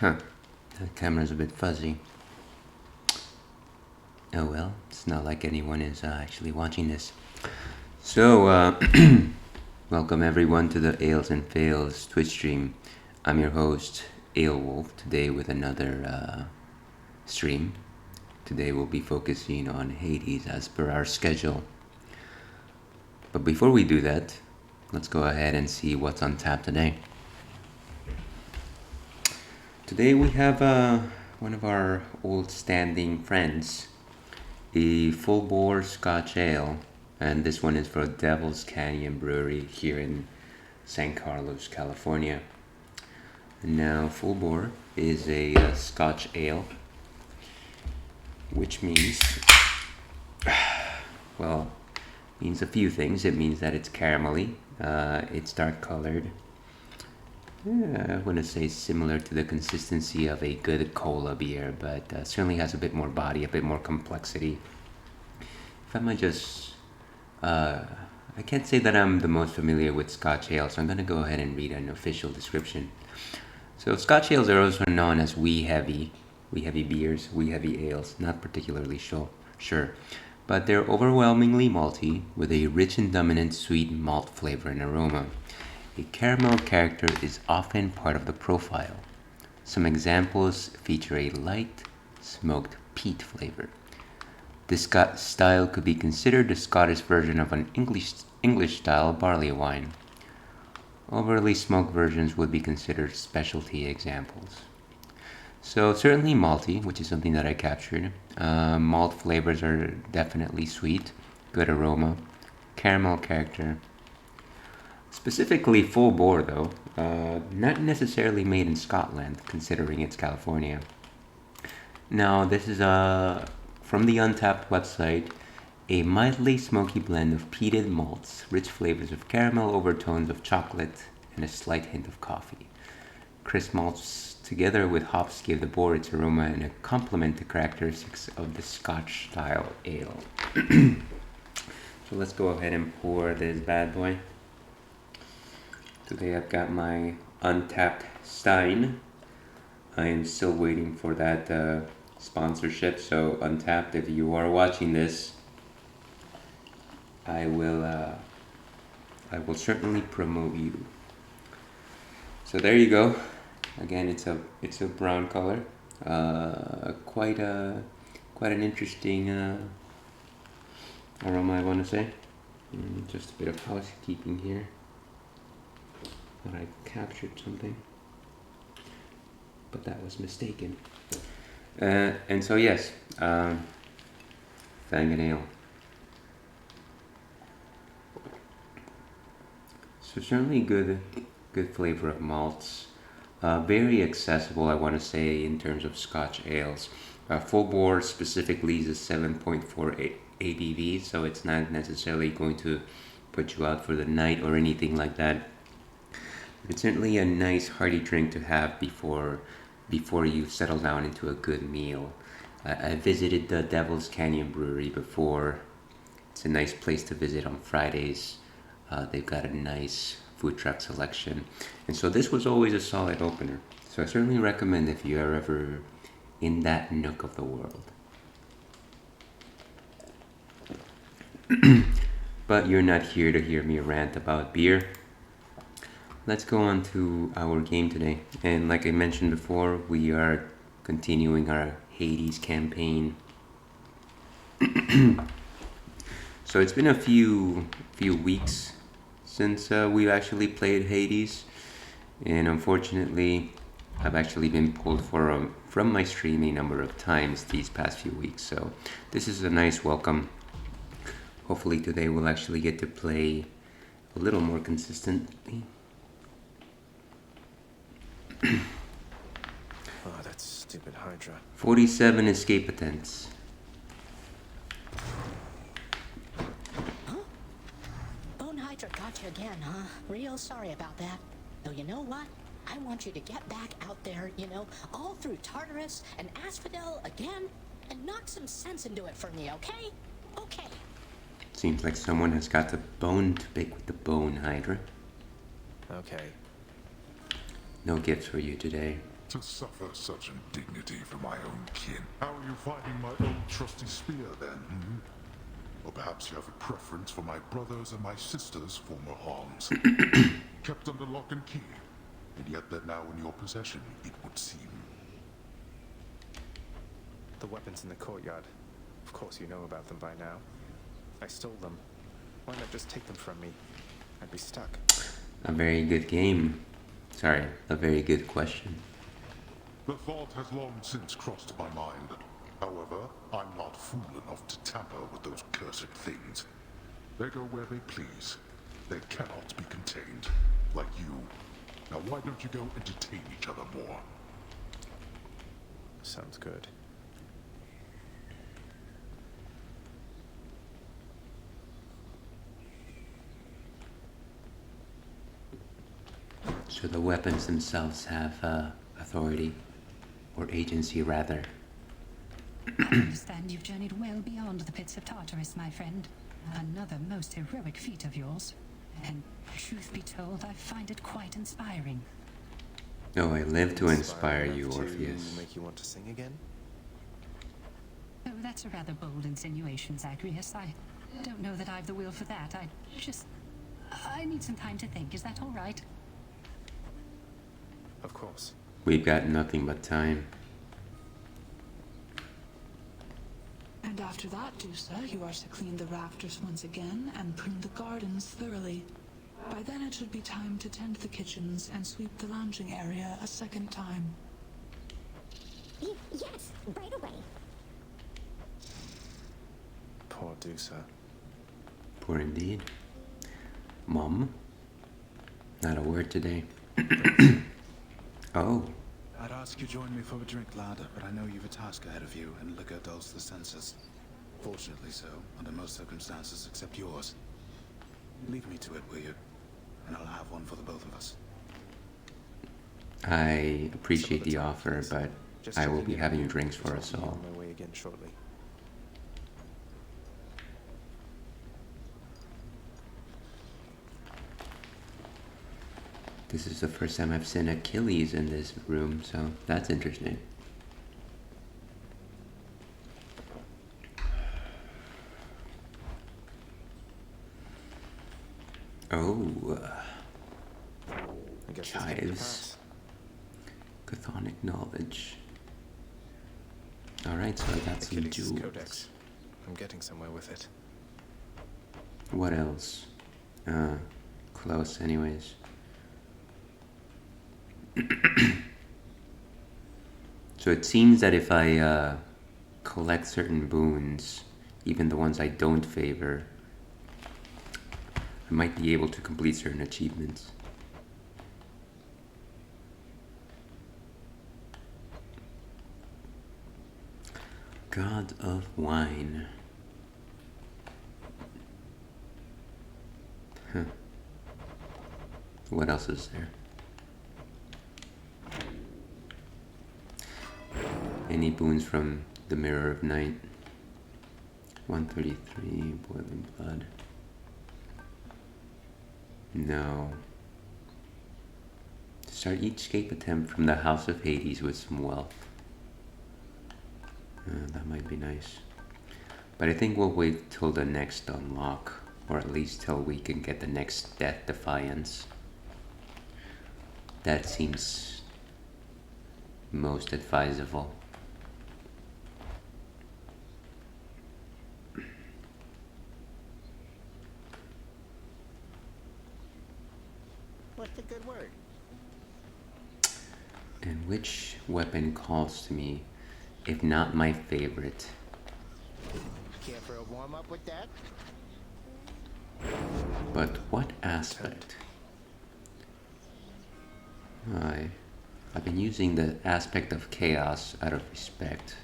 Huh, the camera's a bit fuzzy. Oh well, it's not like anyone is actually watching this. So, welcome everyone to the Ales and Fails Twitch stream. I'm your host, Ale Wolf, today with another stream. Today we'll be focusing on Hades as per our schedule. But before we do that, let's go ahead and see what's on tap today. Today we have one of our old standing friends, the full Boar Scotch Ale, and this one is for Devil's Canyon Brewery here in San Carlos, California. Now, full Boar is a Scotch ale, which means, well, means a few things. It means that it's caramelly, it's dark colored. I want to say similar to the consistency of a good cola beer, but certainly has a bit more body, a bit more complexity. If I might just, I can't say that I'm the most familiar with Scotch ale, so I'm going to go ahead and read an official description. So Scotch ales are also known as wee heavy beers, wee heavy ales, not particularly sure, but they're overwhelmingly malty with a rich and dominant sweet malt flavor and aroma. A caramel character is often part of the profile. Some examples feature a light, smoked peat flavor. This style could be considered the Scottish version of an English-style barley wine. Overly smoked versions would be considered specialty examples. So certainly malty, which is something that I captured. Malt flavors are definitely sweet, good aroma, caramel character. Specifically full Boar though, not necessarily made in Scotland, considering it's California. Now this is from the Untapped website, a mildly smoky blend of peated malts, rich flavors of caramel, overtones of chocolate, and a slight hint of coffee. Crisp malts together with hops give the Boar its aroma and a complement the characteristics of the Scotch-style ale. So let's go ahead and pour this bad boy. Today I've got my Untapped Stein. I am still waiting for that sponsorship, so Untapped, if you are watching this, I will certainly promote you. So there you go. Again, it's a brown color. Quite an interesting aroma, I want to say. Just a bit of housekeeping here. Thought I captured something, but that was mistaken. And so yes, Fang and Ale. So certainly good flavor of malts. Very accessible, I want to say, in terms of Scotch ales. Full Boar specifically is a 7.4 ABV, so it's not necessarily going to put you out for the night or anything like that. It's certainly a nice hearty drink to have before you settle down into a good meal. I visited the Devil's Canyon Brewery before. It's a nice place to visit on Fridays. They've got a nice food truck selection. And so this was always a solid opener. So I certainly recommend if you are ever in that nook of the world. But you're not here to hear me rant about beer. Let's go on to our game today. And like I mentioned before, we are continuing our Hades campaign. So it's been a few weeks since we've actually played Hades, and unfortunately I've actually been pulled from my stream a number of times these past few weeks, so this is a nice welcome. Hopefully today we'll actually get to play a little more consistently. Oh, that stupid Hydra. 47 escape attempts. Bone Hydra got you again, huh? Real sorry about that. Though you know what? I want you to get back out there, all through Tartarus and Asphodel again, and knock some sense into it for me, okay? Okay. Seems like someone has got a bone to pick with the Bone Hydra. Okay. No gifts for you today. To suffer such indignity from my own kin. How are you finding my old trusty spear, then? Or perhaps you have a preference for my brother's and my sister's former arms? Kept under lock and key, and yet they're now in your possession, it would seem. The weapons in the courtyard. Of course you know about them by now. I stole them. Why not just take them from me? I'd be stuck. A very good game. Sorry, a very good question. The thought has long since crossed my mind. However, I'm not fool enough to tamper with those cursed things. They go where they please. They cannot be contained, like you. Now why don't you go entertain each other more? Sounds good. So the weapons themselves have authority, or agency rather. I understand you've journeyed well beyond the pits of Tartarus, my friend. Another most heroic feat of yours. And truth be told, I find it quite inspiring. Oh, I live to inspire you, enough Orpheus. to make you want to sing again? Oh, that's a rather bold insinuation, Zagreus. I don't know that I've the will for that. I need some time to think. Is that all right? Of course. We've got nothing but time. And after that, Dusa, you are to clean the rafters once again and prune the gardens thoroughly. By then it should be time to tend the kitchens and sweep the lounging area a second time. Yes, right away. Poor Dusa. Poor indeed. Mom? Not a word today. Oh. I'd ask you join me for a drink, lad, but I know you've a task ahead of you, and liquor dulls the senses. Fortunately so, under most circumstances except yours. Leave me to it, will you? And I'll have one for the both of us. I appreciate the offer, but Just I will checking be in having with you, drinks for I'll us be all. on my way again shortly. This is the first time I've seen Achilles in this room, so that's interesting. Oh, I guess let's give it a chives. pass. Chthonic knowledge. Alright, so I got some Achilles' jewels. Codex. I'm getting somewhere with it. What else? Close anyways. So it seems that if I collect certain boons, even the ones I don't favor, I might be able to complete certain achievements. God of Wine. Huh. What else is there? Any boons from the Mirror of Night? 133, Boiling Blood. No. Start each escape attempt from the House of Hades with some wealth. That might be nice. But I think we'll wait till the next unlock, or at least till we can get the next Death Defiance. That seems most advisable. What's a good word? And which weapon calls to me, if not my favorite? Care for a warm-up with that? But what aspect? I've been using the aspect of chaos out of respect.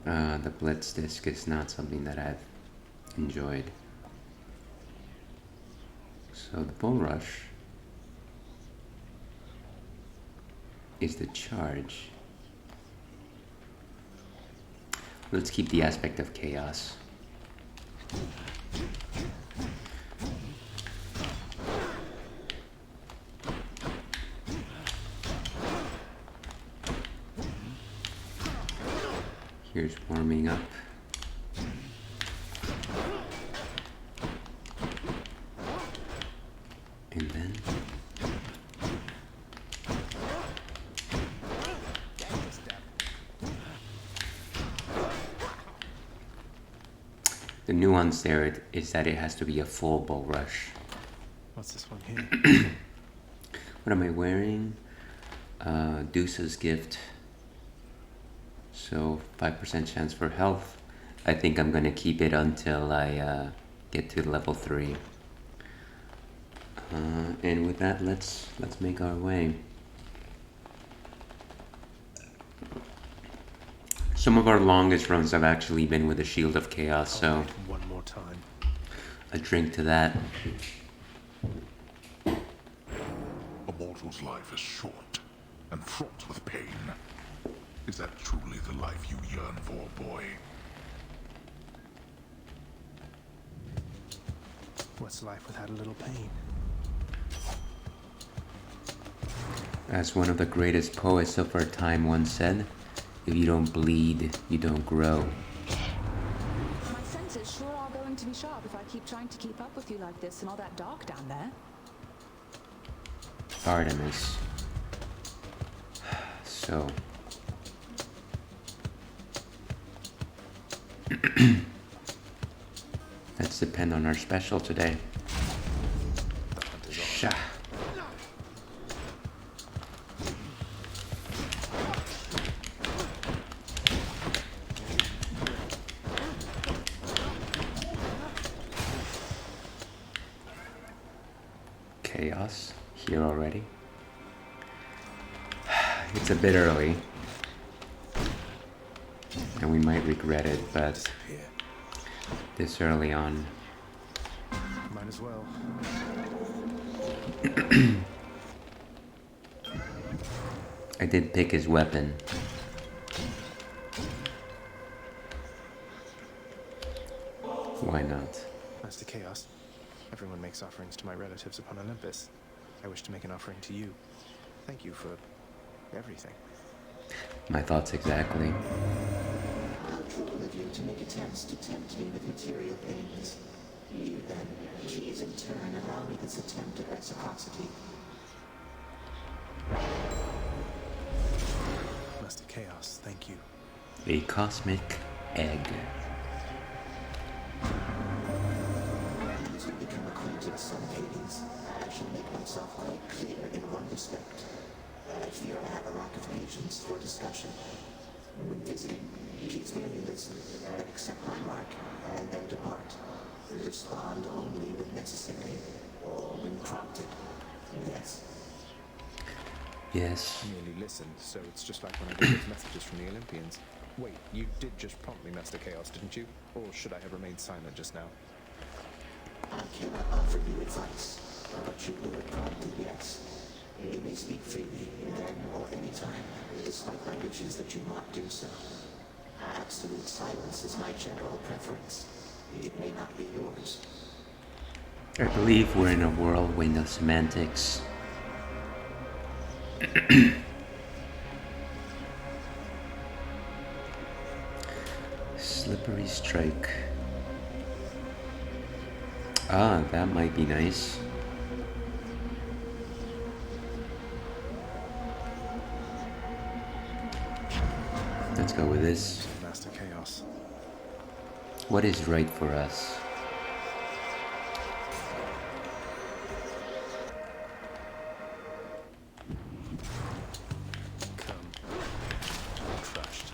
The Blitz Disc is not something that I've enjoyed. So the Bull Rush is the charge. Let's keep the aspect of chaos. Here's warming up. And then the nuance there is that it has to be a full bull rush. What's this one here? What am I wearing? Deuce's gift. So 5% chance for health. I think I'm gonna keep it until I get to level 3. And with that, let's make our way. Some of our longest runs have actually been with the Shield of Chaos, so One more time. a drink to that. A mortal's life is short and fraught with pain. Is that truly the life you yearn for, boy? What's life without a little pain? As one of the greatest poets of our time once said, if you don't bleed, you don't grow. My senses sure are going to be sharp if I keep trying to keep up with you like this and all that dark down there. Artemis. So... let's depend on our special today. Sha. Chaos here already. It's a bit early, and we might regret it, but this early on. Might as well. I did pick his weapon. Why not? Master Chaos, everyone makes offerings to my relatives upon Olympus. I wish to make an offering to you. Thank you for everything. My thoughts exactly. How cruel of you to make attempts to tempt me with material pains. You then, please in turn allow me this attempt at reciprocity. Master Chaos, thank you. A cosmic egg. As we become acquainted, son Hades, I shall make myself quite clear in one respect. I fear I have a lack of patience for discussion. When visiting, please merely listen, accept my remark, and then depart. Respond only when necessary, or when prompted. Yes. Yes. Merely listen, so it's just like when I got those messages from the Olympians. Wait, you did just prompt me, Master Chaos, didn't you? Or should I have remained silent just now? I cannot offer you advice, but you will promptly yes. You may speak freely, then or any time, despite my wishes that you not do so. Absolute silence is my general preference. It may not be yours. I believe we're in a whirlwind of semantics. Slippery strike. Ah, that might be nice. Let's go with this. Master Chaos. What is right for us? Come. Crushed.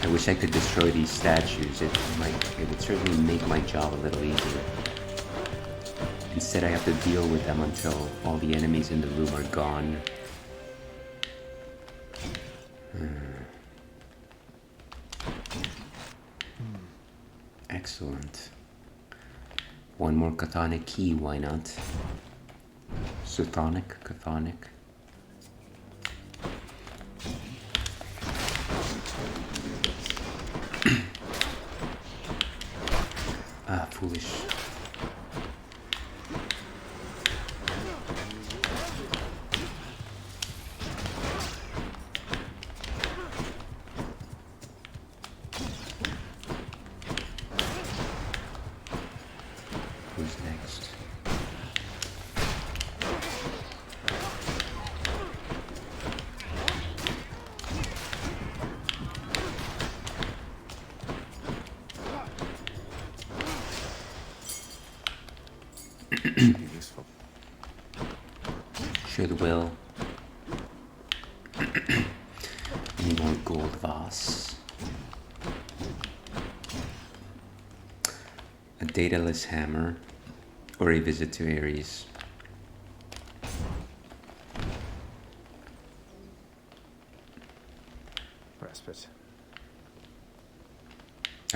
I wish I could destroy these statues. It would certainly make my job a little easier. Instead, I have to deal with them until all the enemies in the room are gone. Excellent. One more chthonic key, why not? Chthonic. foolish. Who's next? Should be useful. Should will. Any more gold vase? A dataless hammer, or a visit to Ares. Respite.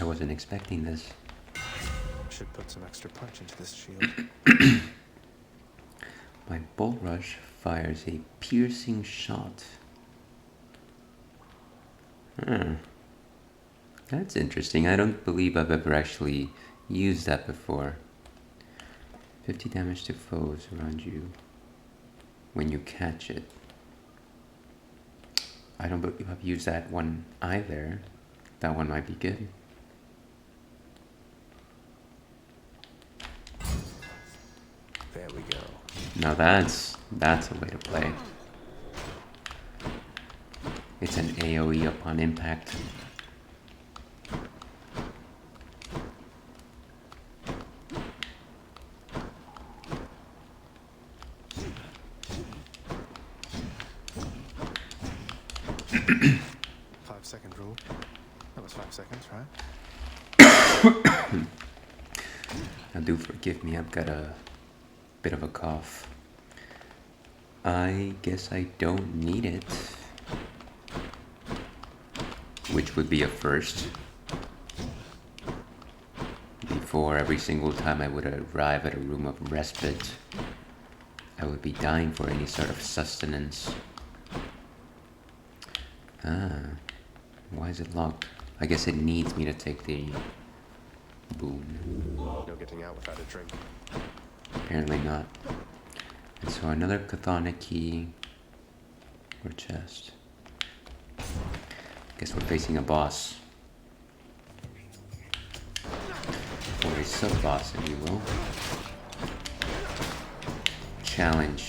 I wasn't expecting this. Should put some extra punch into this shield. My bolt rush fires a piercing shot. That's interesting. I don't believe I've ever actually used that before. 50 damage to foes around you when you catch it. I don't believe I've used that one either. That one might be good. There we go. Now that's a way to play. It's an AoE upon impact. Five-second rule. That was 5 seconds, right? Now do forgive me, I've got a bit of a cough. I guess I don't need it. Which would be a first. Before, every single time I would arrive at a room of respite, I would be dying for any sort of sustenance. Why is it locked? I guess it needs me to take the boon. No getting out without a drink. Apparently not. And so another chthonic key or chest. Guess we're facing a boss. Or a sub-boss, if you will. Challenge.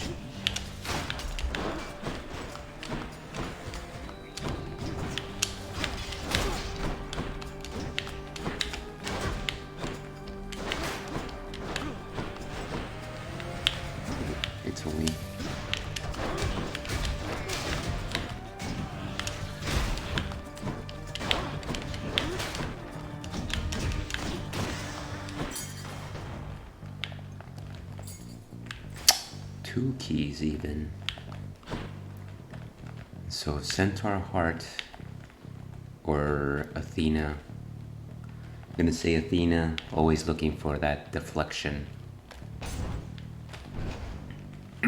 It's a win. Two keys even. So Centaur Heart or Athena. I'm gonna say Athena, always looking for that deflection. I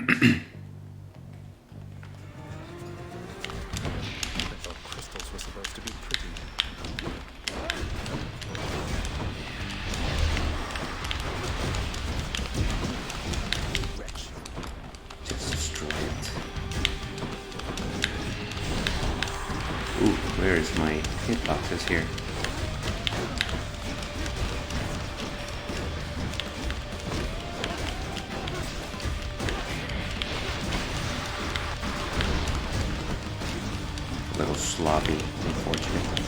thought crystals were supposed to be pretty. Wretch. Just destroy it. Ooh, where is my hitboxes here? A little sloppy, unfortunately.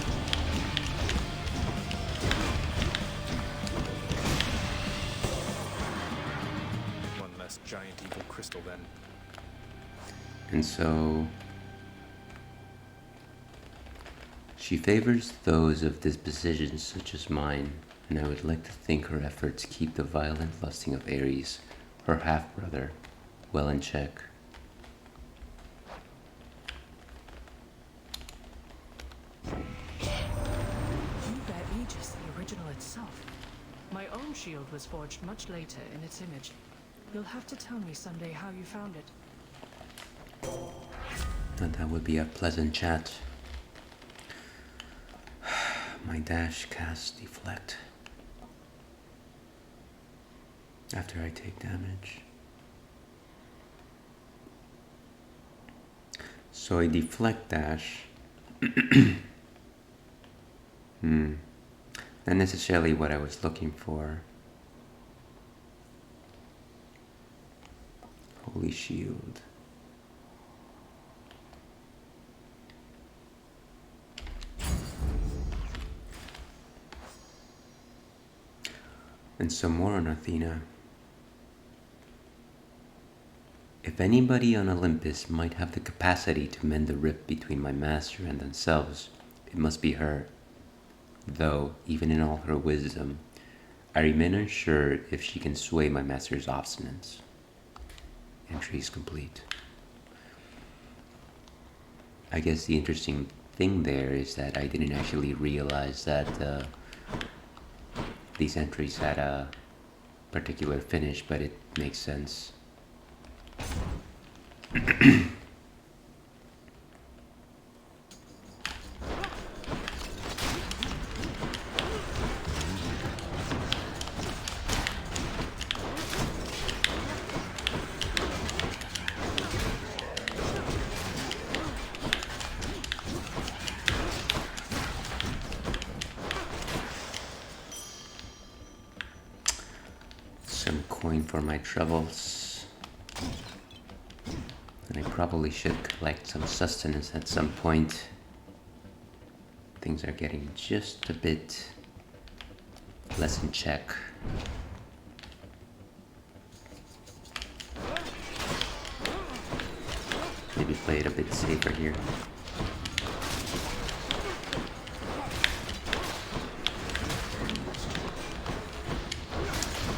One less giant evil crystal then. And so she favors those of dispositions such as mine, and I would like to think her efforts keep the violent lusting of Ares, her half-brother, well in check. You bear Aegis, the original itself. My own shield was forged much later in its image. You'll have to tell me someday how you found it. And that would be a pleasant chat. My dash cast deflect. after I take damage. So a deflect dash. Not necessarily what I was looking for. Holy shield. And some more on Athena. If anybody on Olympus might have the capacity to mend the rift between my master and themselves, it must be her. Though, even in all her wisdom, I remain unsure if she can sway my master's obstinance. Entry is complete. I guess the interesting thing there is that I didn't actually realize that these entries had a particular finish, but it makes sense. Some coin for my troubles. And I probably should collect some sustenance at some point. Things are getting just a bit less in check. Maybe play it a bit safer here.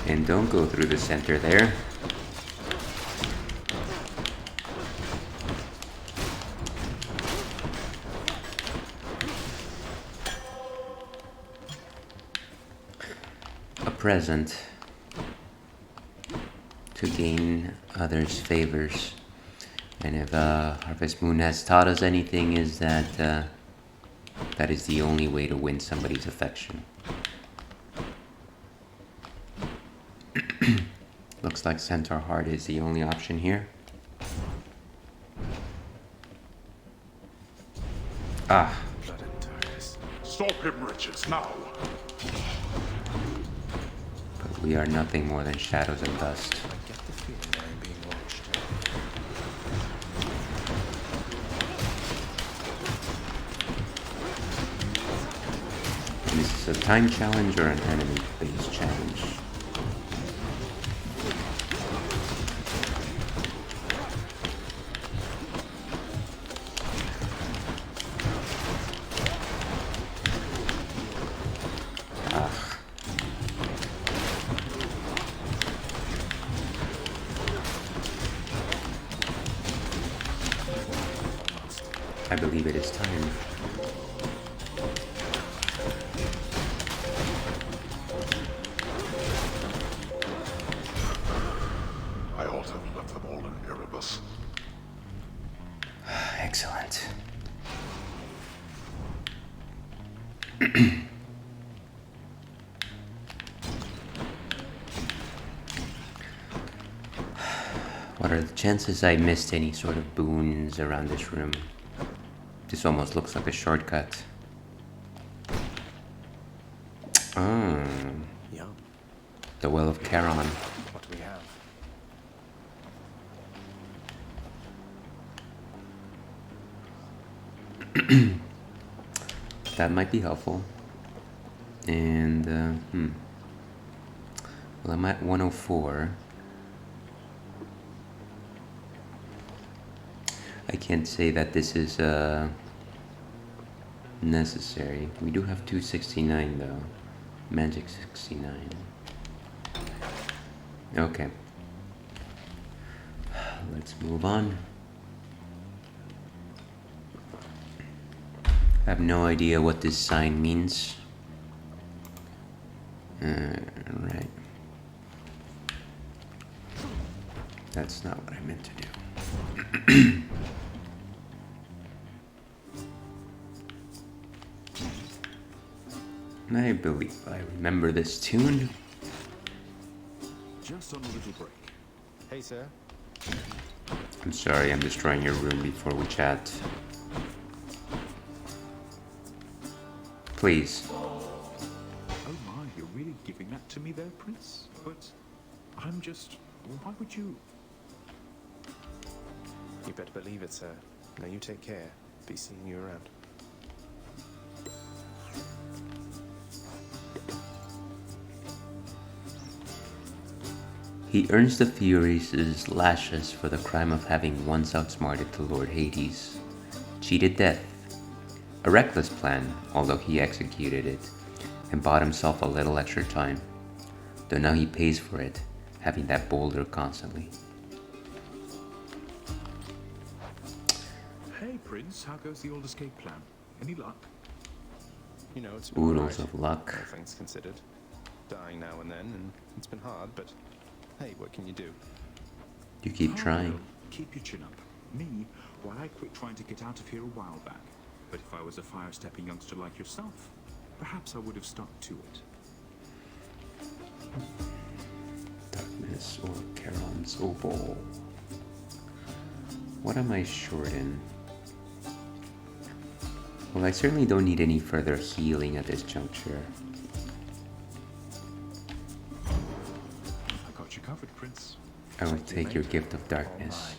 And don't go through the center there. A present to gain others' favors. And if Harvest Moon has taught us anything, is that that is the only way to win somebody's affection. Looks like Centaur Heart is the only option here. Ah. Blood and darkness. Stop him, wretches, now! But we are nothing more than shadows and dust. I get the feeling I am being watched. And this is a time challenge or an enemy-based challenge? I believe it is time. I ought to have left them all in Erebus. Excellent. What are the chances I missed any sort of boons around this room? This almost looks like a shortcut. Oh. Yeah. The Well of Charon. What do we have? That might be helpful. And, well, I'm at 104. I can't say that this is necessary. We do have 269 though. Magic 69. Okay. Let's move on. I have no idea what this sign means. Right. That's not what I meant to do. I believe I remember this tune. Joe, just on a little break. Hey, sir. I'm sorry, I'm destroying your room before we chat. Please. Oh my, you're really giving that to me there, Prince? But I'm just... Why would you... You better believe it, sir. Now you take care. Be seeing you around. He earns the Furies' lashes for the crime of having once outsmarted the Lord Hades. Cheated death. A reckless plan, although he executed it, and bought himself a little extra time. Though now he pays for it, having that boulder constantly. Hey, Prince, how goes the old escape plan? Any luck? You know, it's been Oodles alright, of luck. all things considered. Dying now and then, and it's been hard, but hey, what can you do? You keep Oh, trying. well, keep your chin up. Me, well, I quit trying to get out of here a while back. But if I was a fire-stepping youngster like yourself, perhaps I would have stuck to it. Darkness or Charon's opal. What am I short in? Well, I certainly don't need any further healing at this juncture. I got you covered, Prince. I will take your gift of darkness.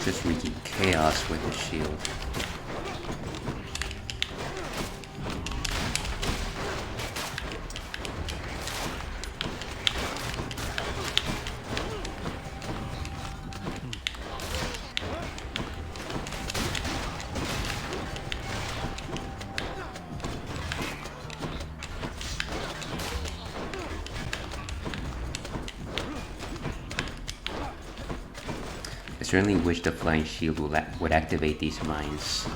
Just wreaking chaos with the shield. I certainly wish the flying shield would activate these mines.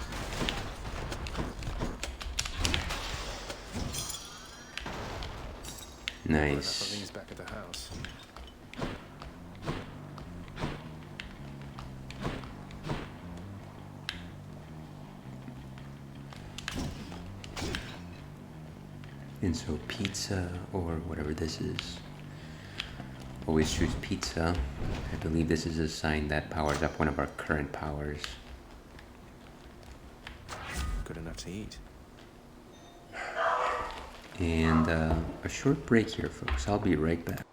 Nice. Things back at the house. And so pizza, or whatever this is. Always choose pizza. I believe this is a sign that powers up one of our current powers. Good enough to eat. And a short break here, folks. I'll be right back.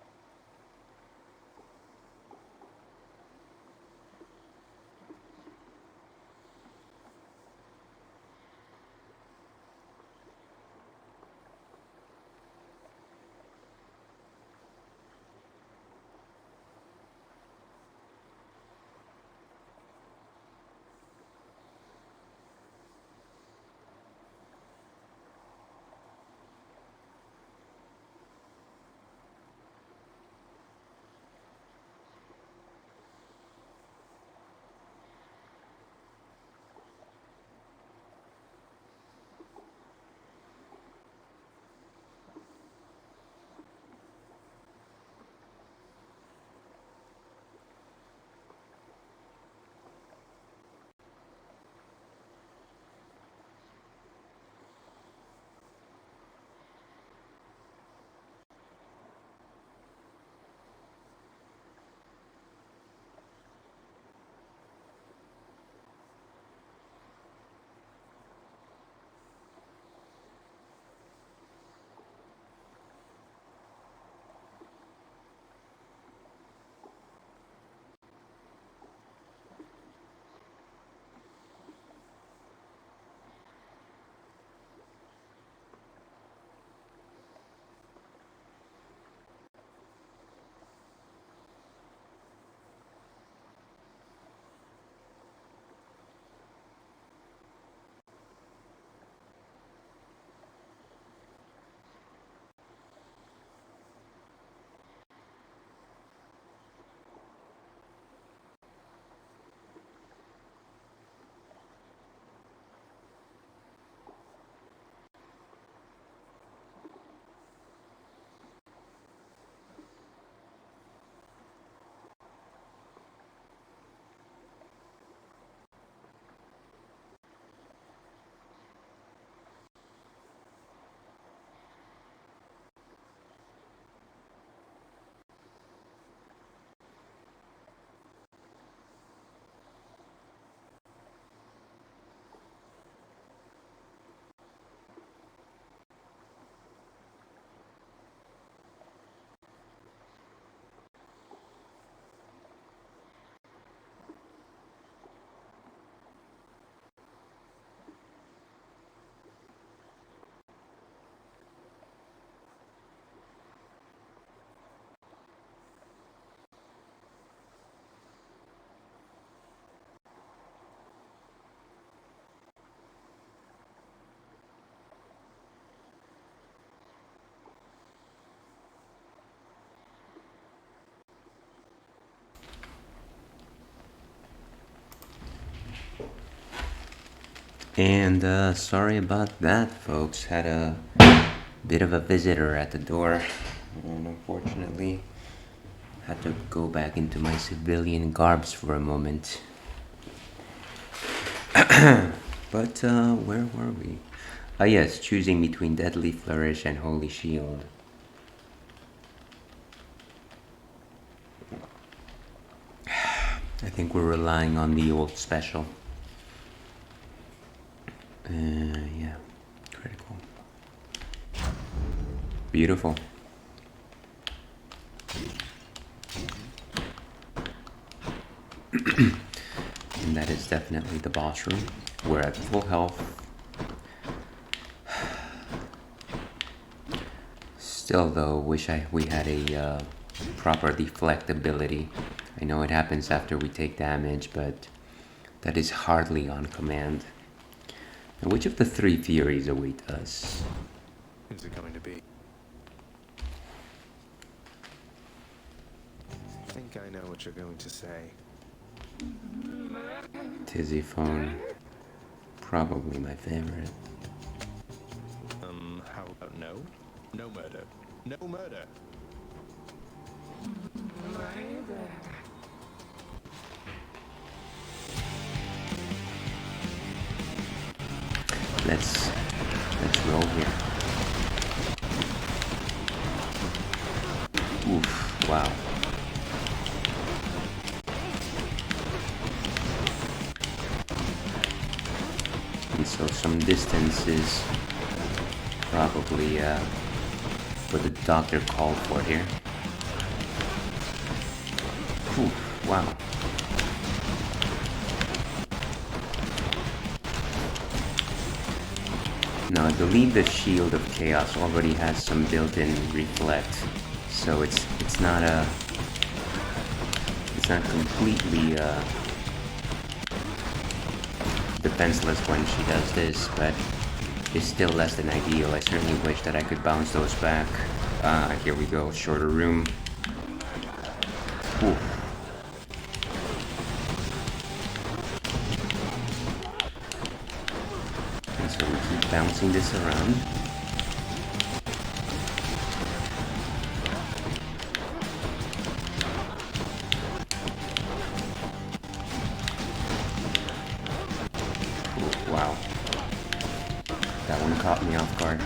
And sorry about that, folks. Had a bit of a visitor at the door, and unfortunately had to go back into my civilian garbs for a moment. But where were we? Ah yes, choosing between Deadly Flourish and Holy Shield. I think we're relying on the old special. Yeah, critical. Beautiful. And that is definitely the boss room. We're at full health. Still though, wish we had a proper deflect ability. I know it happens after we take damage, but that is hardly on command. Now, which of the three Furies await us? Who's it going to be? I think I know what you're going to say. Tizzyphone. Probably my favorite. How about no? No murder. No murder. Let's roll here. Oof, wow. And so some distance is probably what the doctor called for here. Oof, wow. Now I believe the Shield of Chaos already has some built-in reflect, so it's not completely defenseless when she does this, but it's still less than ideal. I certainly wish that I could bounce those back. Here we go, shorter room. Oof. So we keep bouncing this around. Ooh, wow. That one caught me off guard.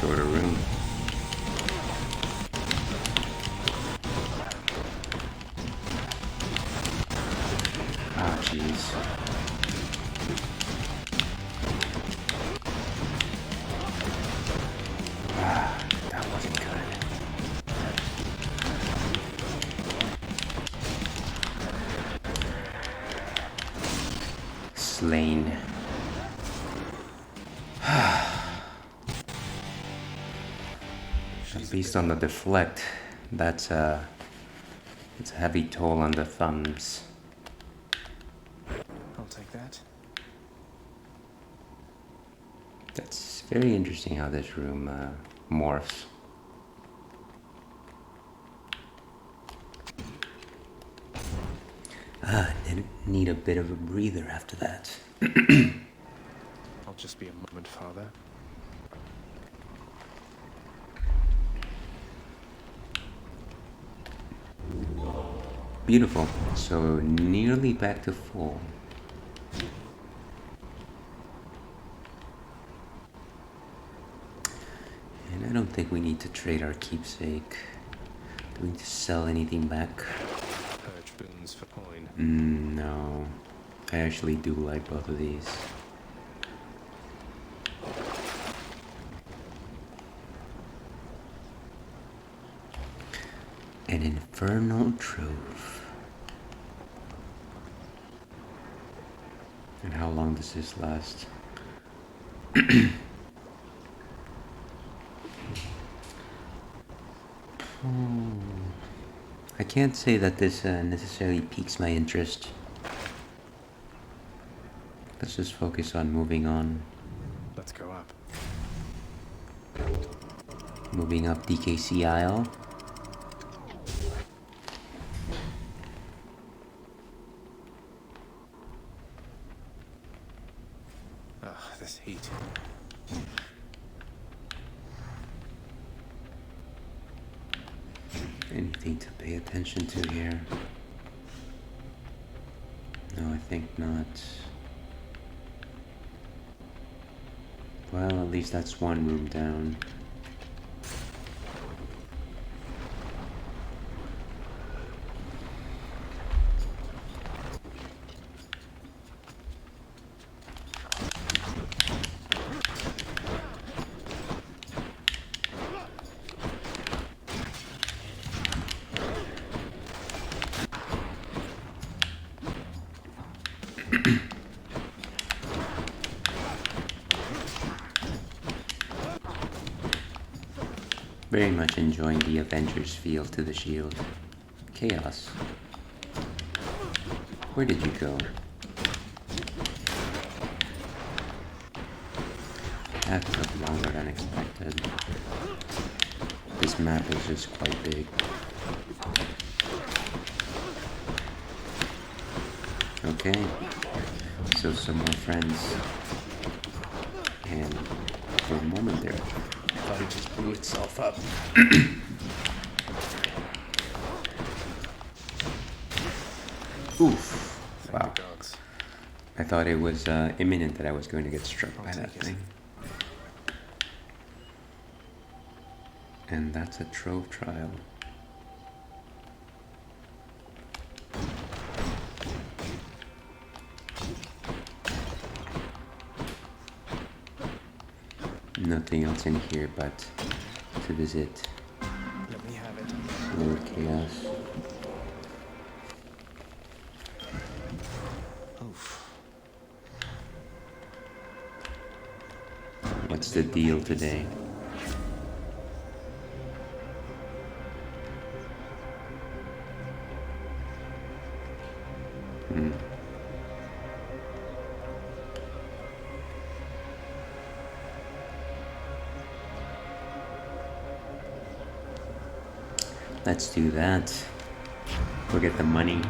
Shorter room. Ah, jeez. That wasn't good. Slain. Based on the deflect, it's a heavy toll on the thumbs. I'll take that. That's very interesting how this room morphs. Need a bit of a breather after that. I'll just be a moment, Father. Beautiful. So nearly back to full. And I don't think we need to trade our keepsake. Do we need to sell anything back? Purge boons for coin. No. I actually do like both of these. An infernal trove. And how long does this last? I can't say that this necessarily piques my interest. Let's just focus on moving on. Let's go up. Moving up DKC aisle. Ugh, this heat. Anything to pay attention to here? No, I think not. Well, at least that's one room down. Very much enjoying the Avengers feel to the shield. Chaos. Where did you go? That took longer than expected. This map is just quite big. Okay, so some more friends. And for a moment there, I thought it just blew itself up. Oof. Wow. Dogs. I thought it was imminent that I was going to get struck by that thing. And that's a trove trial. Nothing else in here but to visit Let me have it. Lord Chaos. Oof. What's the deal today? Let's do that. We'll get the money.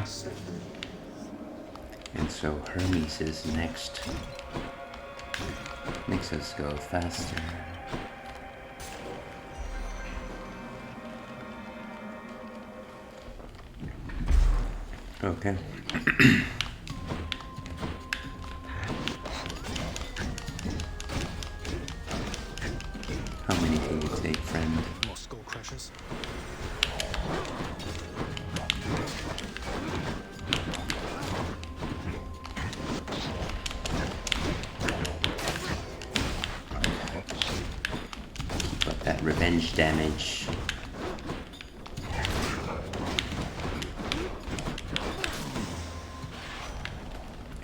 And so Hermes is next. Makes us go faster. Okay. How many can you take, friend? More skull crushers. Keep up that revenge damage.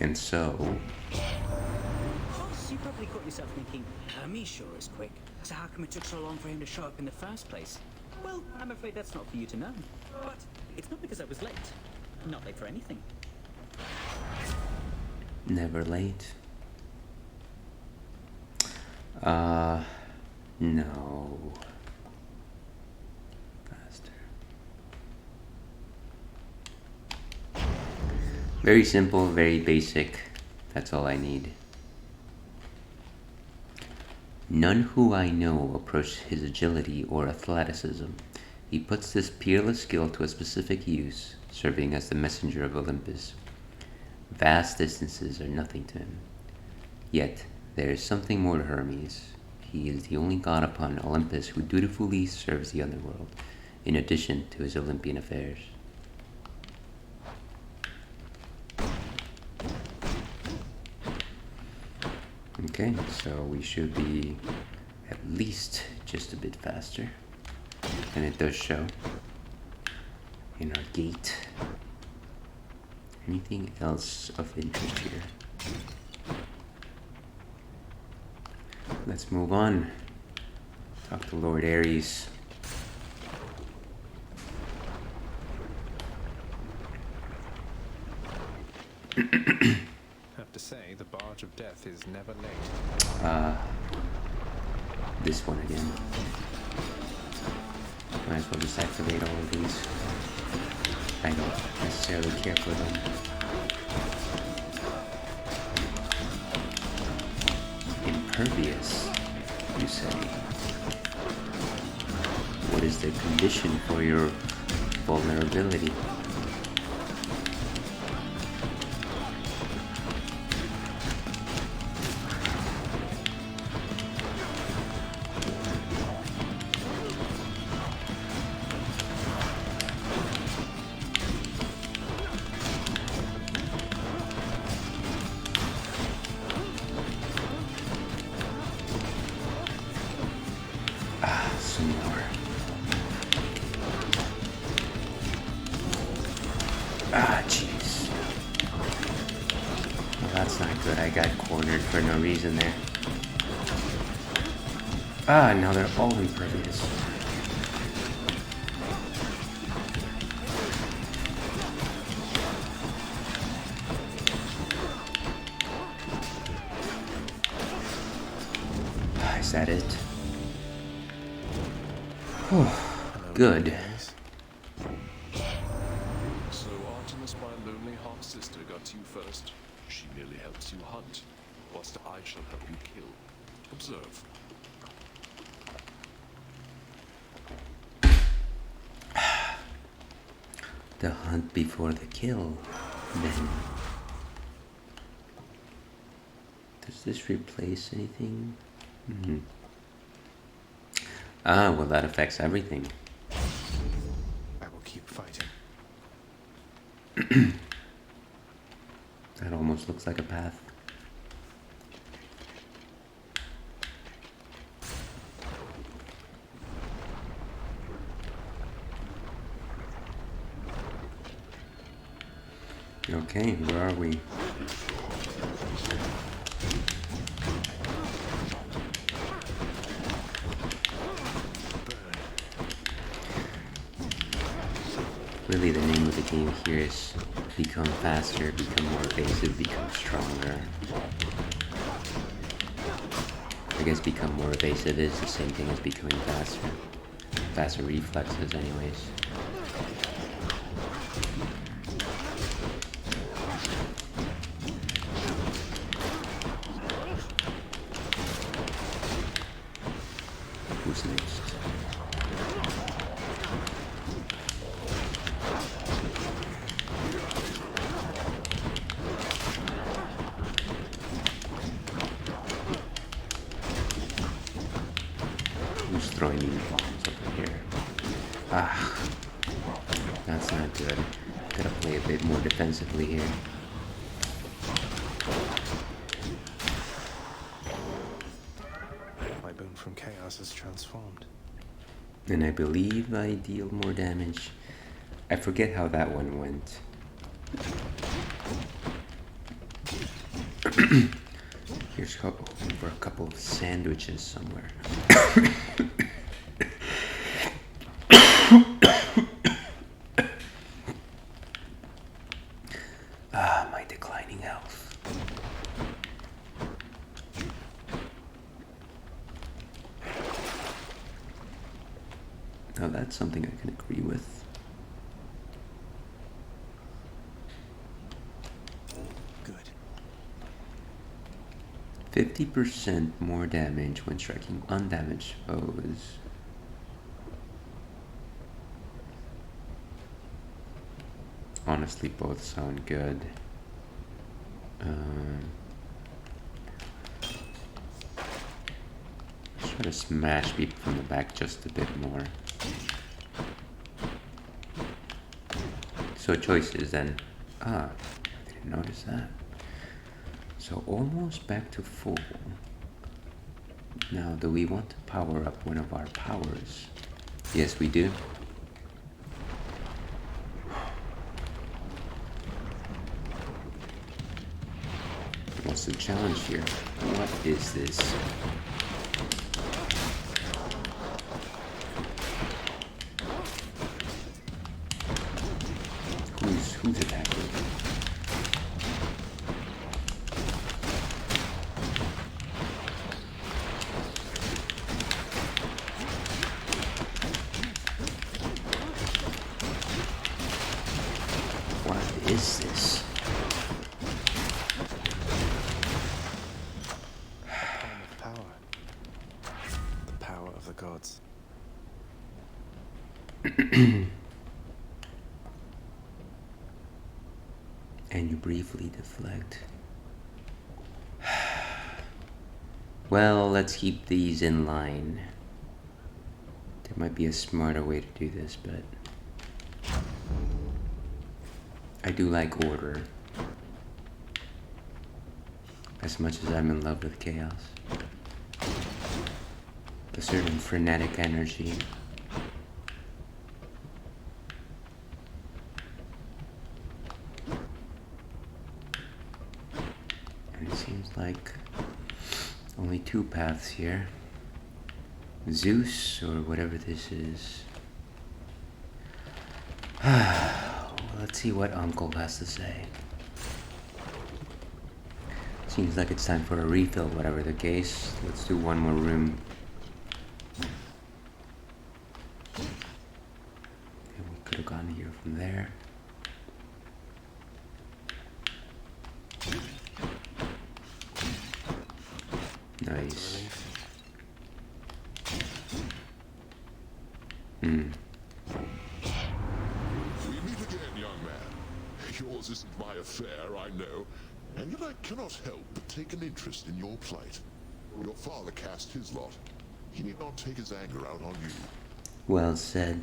And so, You probably caught yourself thinking, Hermes sure is quick. So how come it took so long for him to show up in the first place? Well, I'm afraid that's not for you to know. But it's not because I was late. Not late for anything. never late. No. Faster. Very simple, very basic. That's all I need. None who I know approach his agility or athleticism. He puts this peerless skill to a specific use, serving as the messenger of Olympus. Vast distances are nothing to him. Yet, there is something more to Hermes. He is the only god upon Olympus who dutifully serves the underworld, in addition to his Olympian affairs. Okay, so we should be at least just a bit faster. And it does show in our gate. Anything else of interest here? Let's move on. Talk to Lord Ares. Have to say, the barge of death is never late. This one again. Might as well just activate all of these. I don't necessarily care for them. Impervious, you say? What is the condition for your vulnerability? Some more. Jeez. Well, that's not good. I got cornered for no reason there. Now they're all impervious. Is that it? Good. So Artemis, my lonely half-sister, got you first. She merely helps you hunt, whilst I shall help you kill. Observe. The hunt before the kill, then. Does this replace anything? Well, that affects everything. I will keep fighting. That almost looks like a path. Okay, where are we? Really, the name of the game here is become faster, become more evasive, become stronger. I guess become more evasive is the same thing as becoming faster. Faster reflexes, anyways. Who's next? Who's throwing these bombs over here? That's not good. Gotta play a bit more defensively here. My bone from chaos is transformed. And I believe I deal more damage. I forget how that one went. Here's for a couple of sandwiches somewhere. My declining health. Now that's something I can agree with. Good. 50% more damage when striking undamaged foes. Honestly, both sound good. Let's try to smash people from the back just a bit more. So choices then. I didn't notice that. So almost back to full. Now, do we want to power up one of our powers? Yes, we do. What's the challenge here? What is this? Who's attacking? And you briefly deflect. Well, let's keep these in line. There might be a smarter way to do this, but I do like order. As much as I'm in love with chaos. A certain frenetic energy. And it seems like only two paths here. Zeus, or whatever this is. Let's see what Uncle has to say. Seems like it's time for a refill, whatever the case. Let's do one more room. And we could have gone here from there. Nice. We meet again, young man. Yours isn't my affair, I know. And yet I cannot help but take an interest in your plight. Your father cast his lot. He need not take his anger out on you. Well said.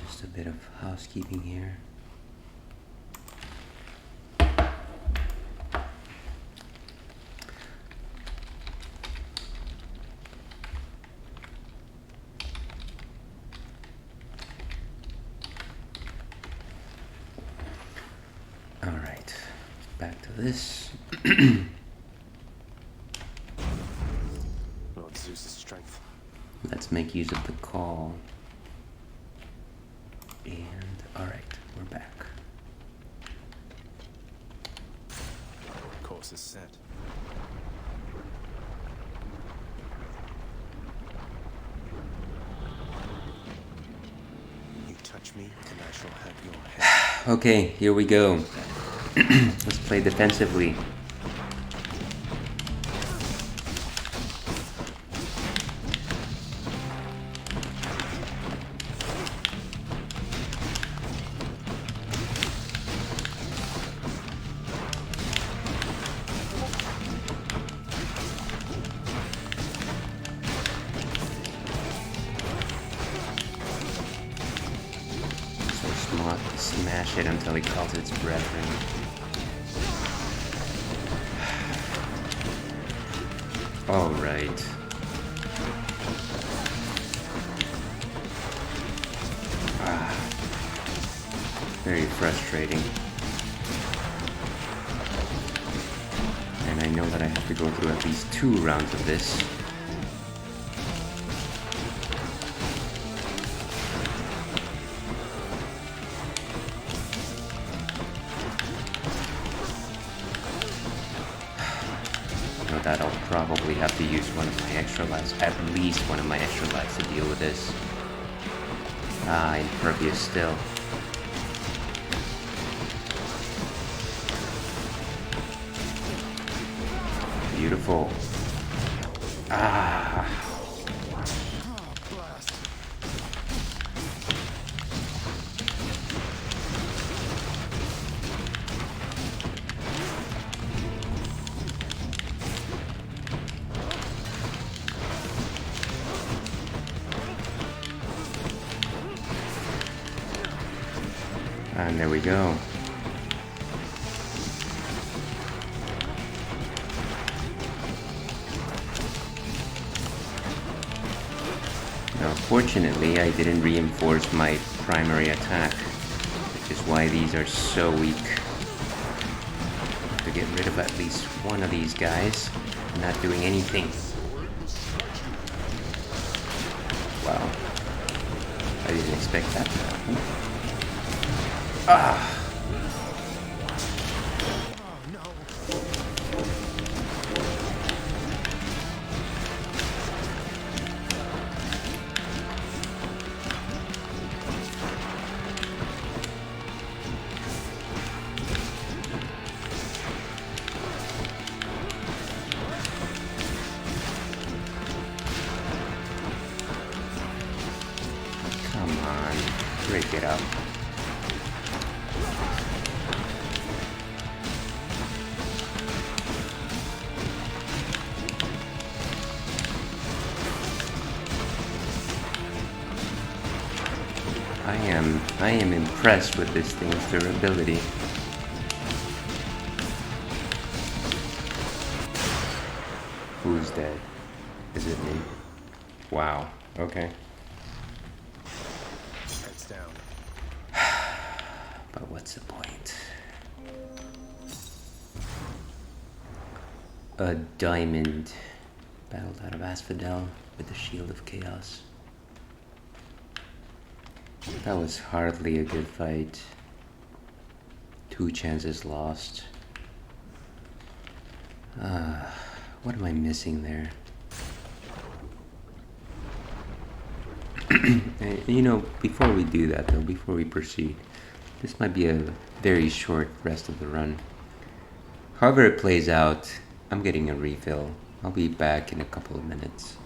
Just a bit of housekeeping here. Alright, back to this. Lord Zeus' strength. Let's make use of the call. And alright, we're back. Course is set. You touch me, and I shall have your head. Okay, here we go. Let's play defensively. Smash it until he calls its brethren. Alright. Very frustrating. And I know that I have to go through at least 2 rounds of this. That I'll probably have to use one of my extra lives, at least one of my extra lives to deal with this. Impervious still. Beautiful. And there we go. Now, fortunately, I didn't reinforce my primary attack, which is why these are so weak. To get rid of at least one of these guys, not doing anything. Wow. I didn't expect that to happen. break it up. I am impressed with this thing's durability. Who's dead? Is it me? Wow. Okay. Heads down. But what's the point? A diamond battled out of Asphodel with the Shield of Chaos. That was hardly a good fight. 2 chances lost. What am I missing there? You know, before we do that though, before we proceed, this might be a very short rest of the run. However it plays out, I'm getting a refill. I'll be back in a couple of minutes.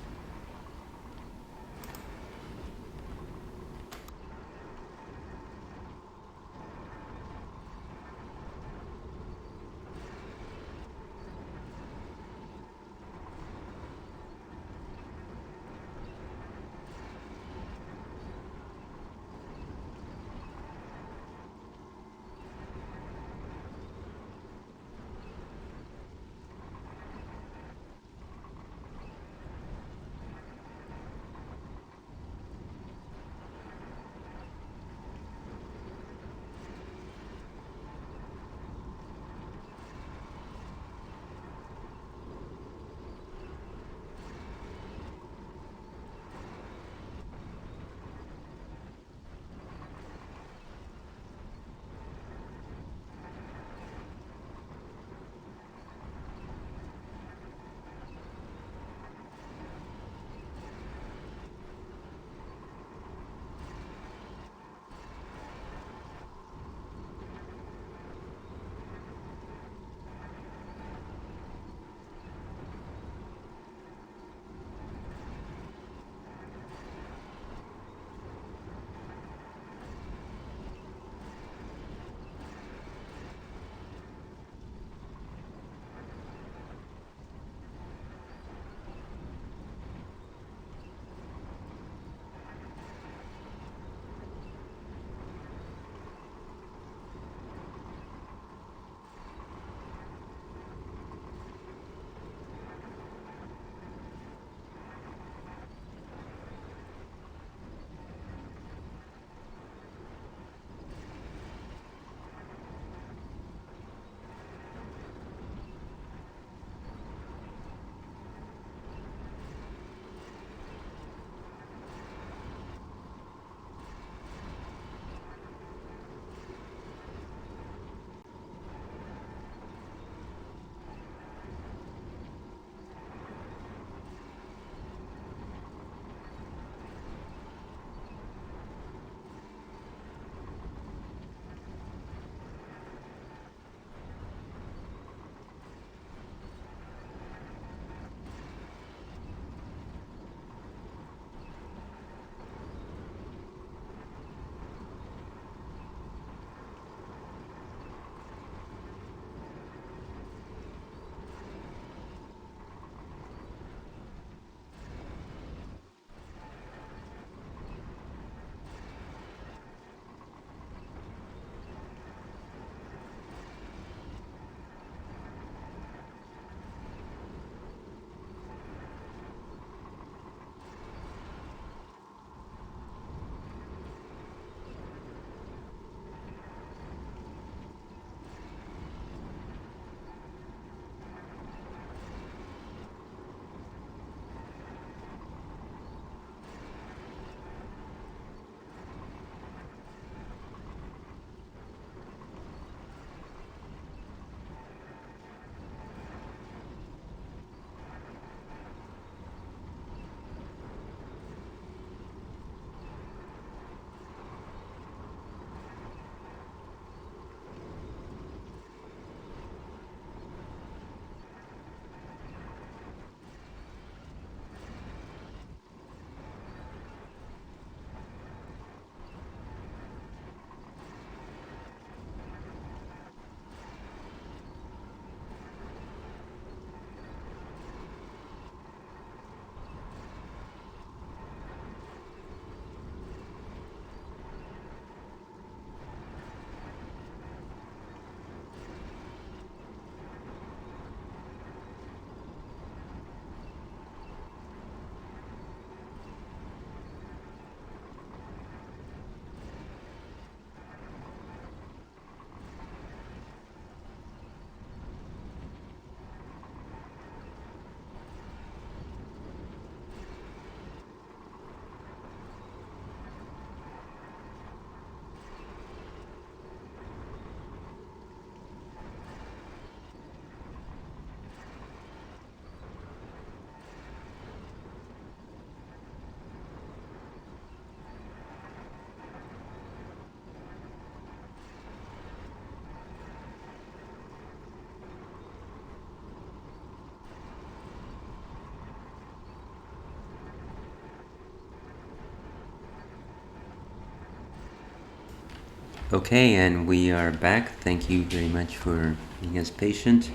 Okay, and we are back. Thank you very much for being as patient.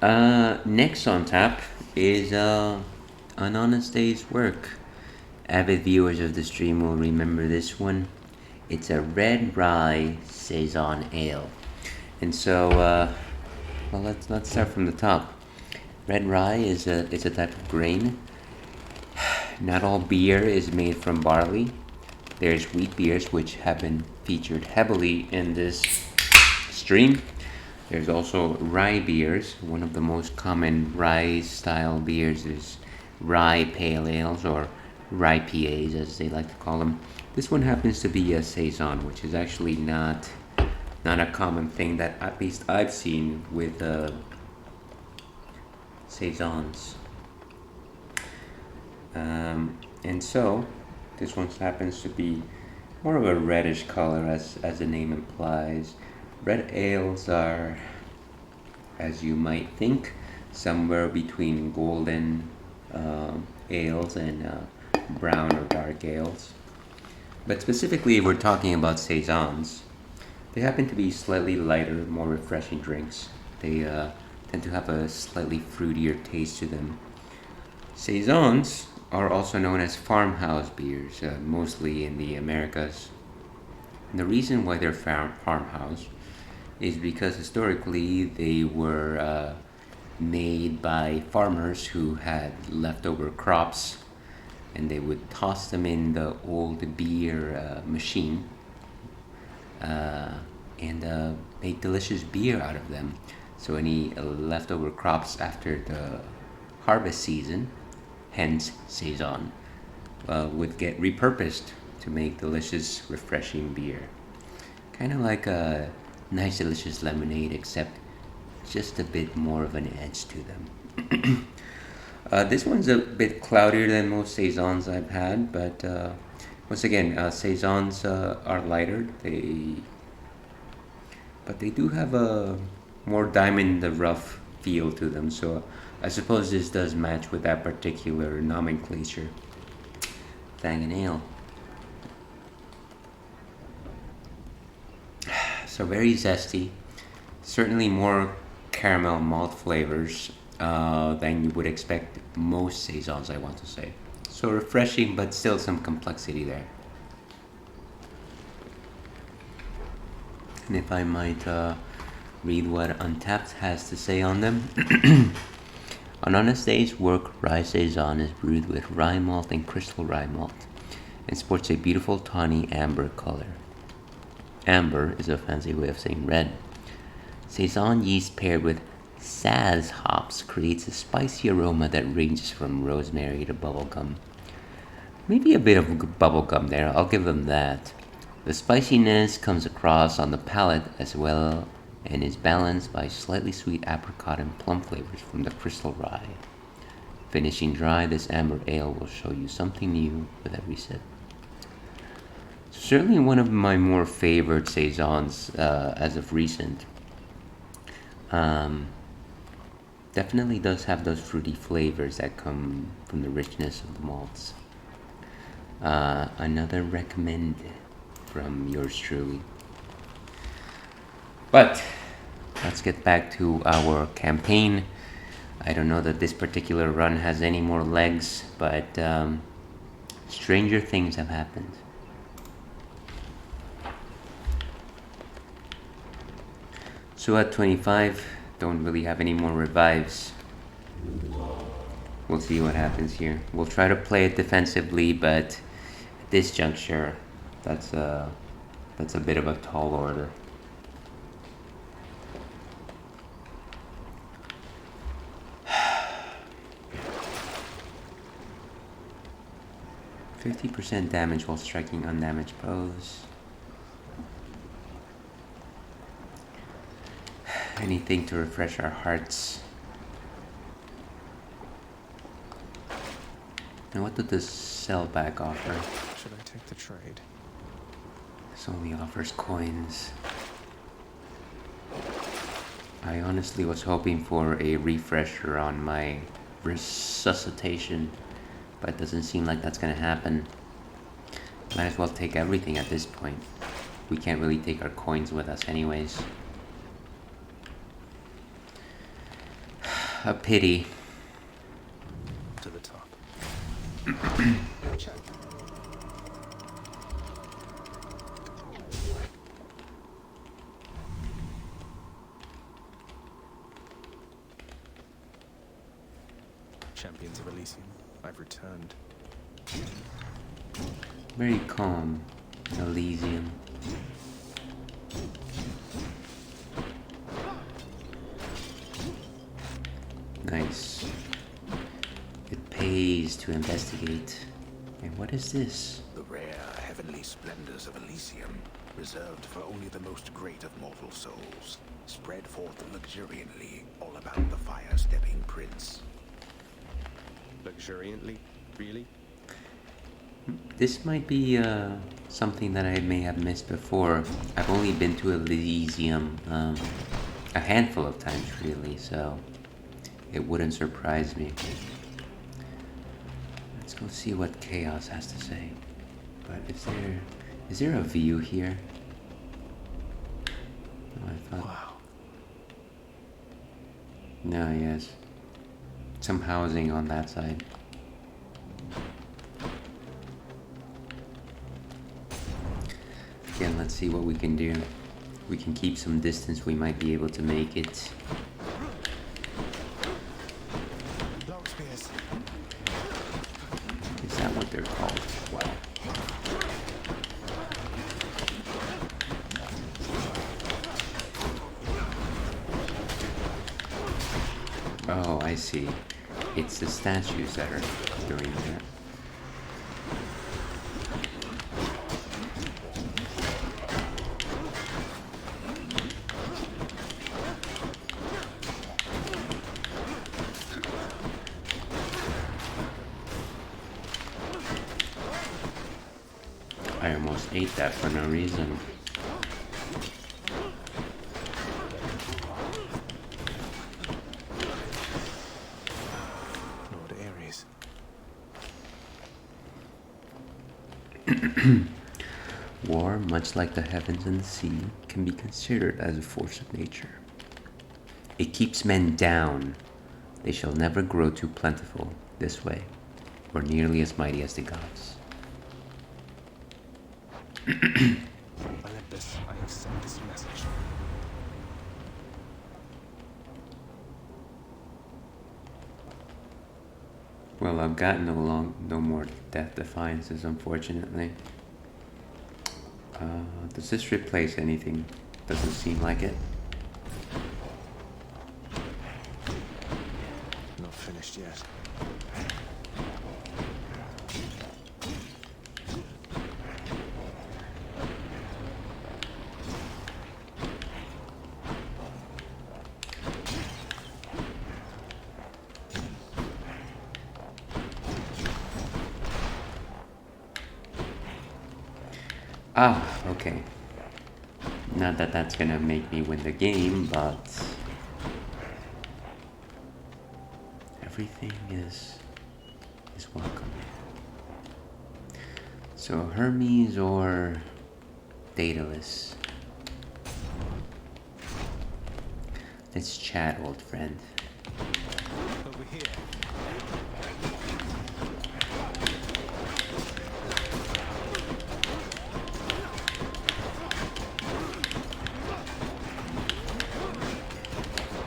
Next on tap is An Honest Day's Work. Avid viewers of the stream will remember this one. It's a red rye saison ale, and so well, let's start from the top. Red rye is a type of grain. Not all beer is made from barley. There's wheat beers, which have been featured heavily in this stream. There's also rye beers. One of the most common rye style beers is rye pale ales, or rye PAs as they like to call them. This one happens to be a saison, which is actually not a common thing that at least I've seen with saisons. And so this one happens to be more of a reddish color, as the name implies. Red ales are, as you might think, somewhere between golden ales and brown or dark ales. But specifically, if we're talking about saisons, they happen to be slightly lighter, more refreshing drinks. They tend to have a slightly fruitier taste to them. Saisons are also known as farmhouse beers, mostly in the Americas. And the reason why they're farmhouse is because historically they were made by farmers who had leftover crops, and they would toss them in the old beer machine and make delicious beer out of them. So any leftover crops after the harvest season, hence saison, would get repurposed to make delicious, refreshing beer. Kind of like a nice, delicious lemonade, except just a bit more of an edge to them. This one's a bit cloudier than most saisons I've had, but once again, saisons are lighter. But they do have a more diamond in the rough feel to them. So I suppose this does match with that particular nomenclature. Fangin' Ale. So very zesty. Certainly more caramel malt flavors than you would expect most saisons, I want to say. So refreshing, but still some complexity there. And if I might read what Untapped has to say on them. An Honest Day's Work Rye Saison is brewed with rye malt and crystal rye malt and sports a beautiful tawny amber color. Amber is a fancy way of saying red. Saison yeast paired with Saz hops creates a spicy aroma that ranges from rosemary to bubblegum. Maybe a bit of bubblegum there, I'll give them that. The spiciness comes across on the palate as well and is balanced by slightly sweet apricot and plum flavors from the crystal rye. Finishing dry, this amber ale will show you something new with every sip. Certainly one of my more favorite saisons as of recent. Definitely does have those fruity flavors that come from the richness of the malts. Another recommend from yours truly. But let's get back to our campaign. I don't know that this particular run has any more legs, but stranger things have happened. So at 25, don't really have any more revives. We'll see what happens here. We'll try to play it defensively, but at this juncture, that's a bit of a tall order. 50% damage while striking undamaged foes. Anything to refresh our hearts. And what did this sellback offer? Should I take the trade? This only offers coins. I honestly was hoping for a refresher on my resuscitation, but it doesn't seem like that's gonna happen. Might as well take everything at this point. We can't really take our coins with us anyways. A pity. To the top. Check. Champions of Elysium, I've returned. Very calm. Elysium. Nice. It pays to investigate. And what is this? The rare heavenly splendors of Elysium, reserved for only the most great of mortal souls, spread forth luxuriantly all about the fire-stepping prince. Luxuriantly? Really? This might be something that I may have missed before. I've only been to Elysium a handful of times, really, so it wouldn't surprise me. Let's go see what Chaos has to say. But is there a view here? Oh, I thought. Wow. No, yes. Some housing on that side. Again, let's see what we can do. We can keep some distance, we might be able to make it. Long spears. Is that what they're called? Wow. Oh, I see. It's the statues that are doing that. I almost ate that for no reason. Lord Ares. War, much like the heavens and the sea, can be considered as a force of nature. It keeps men down. They shall never grow too plentiful this way, or nearly as mighty as the gods. Olympus, I accept this message. Well, I've got no more death defiances, unfortunately. Does this replace anything? Doesn't seem like it. Not finished yet. Ah, okay. Not that that's gonna make me win the game, but everything is welcome. So Hermes or Daedalus? Let's chat, old friend. Over here.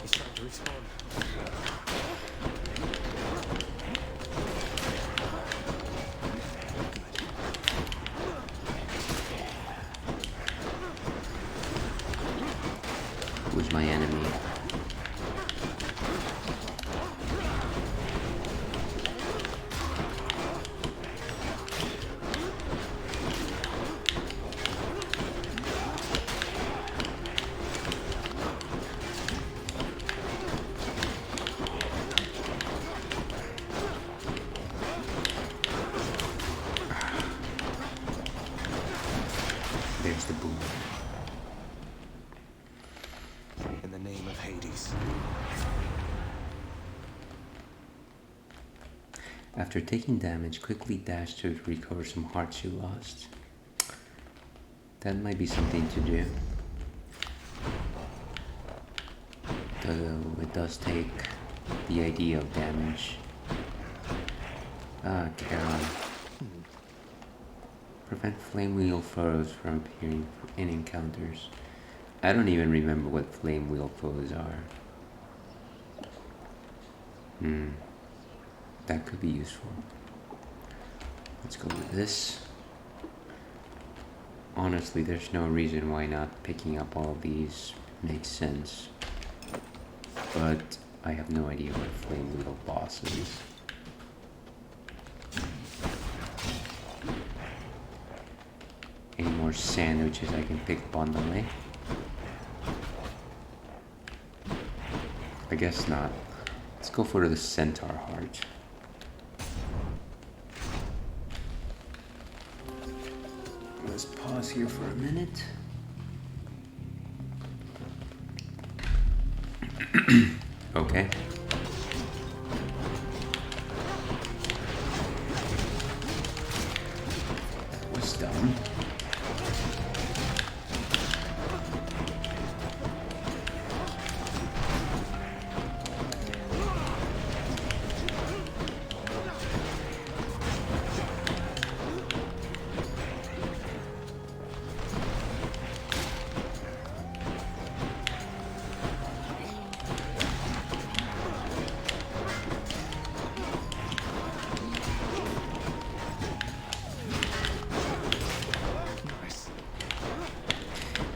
He's trying to respawn. Who's my enemy? There's the boom. In the name of Hades. After taking damage, quickly dash to recover some hearts you lost. That might be something to do. Though it does take the idea of damage. Ah, Carol. Prevent flame wheel foes from appearing in encounters. I don't even remember what flame wheel foes are. That could be useful. Let's go with this. Honestly, there's no reason why not picking up all these makes sense. But I have no idea what flame wheel boss is. Any more sandwiches I can pick up on the way? I guess not. Let's go for the centaur heart. Let's pause here for a minute. Okay. That was dumb.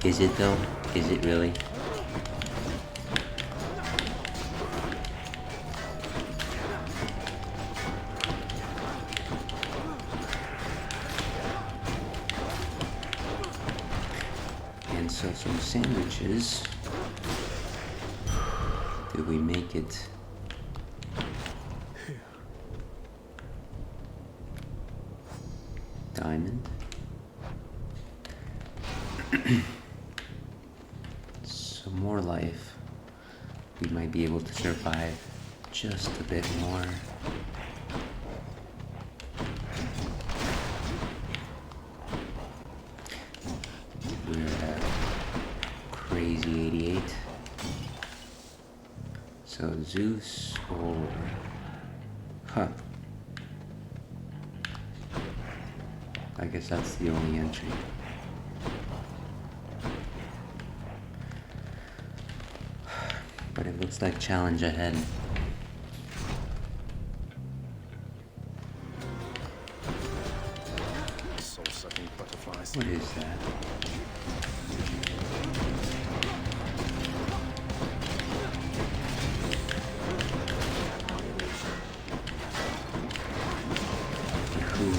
Is it though? Is it really? And so some sandwiches. Did we make it? Diamond. Some more life. We might be able to survive just a bit more. We're at crazy 88. So Zeus or... Huh. I guess that's the only entry. But it looks like challenge ahead. Soul-sucking butterflies. What is that? Who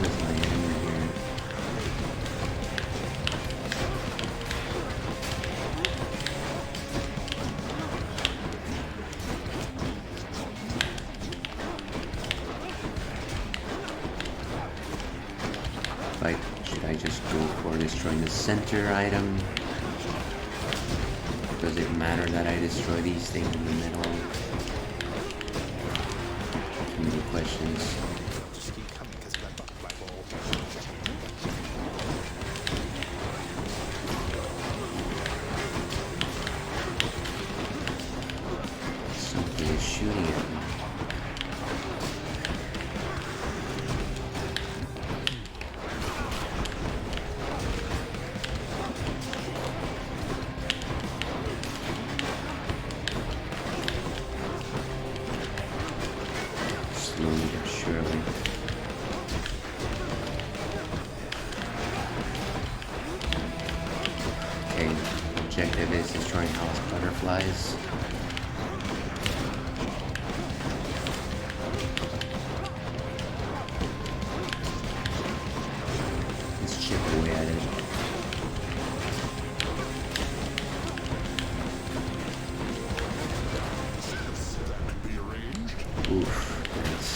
is my enemy here? Like, should I just go for destroying the center item? Does it matter that I destroy these things in the middle? Too many questions. Just keep coming because of that butterfly ball. Something is shooting at me. Slowly but surely. Okay, objective is destroying house butterflies. Let's chip away at it. Oof, that's...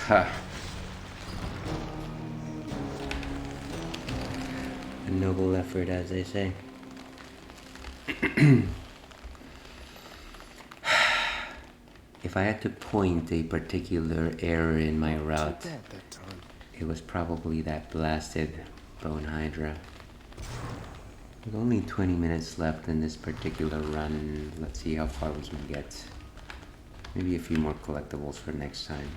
Ha. A noble effort, as they say. If I had to point a particular error in my route, it was probably that blasted bone hydra. With only 20 minutes left in this particular run, let's see how far we can get. Maybe a few more collectibles for next time.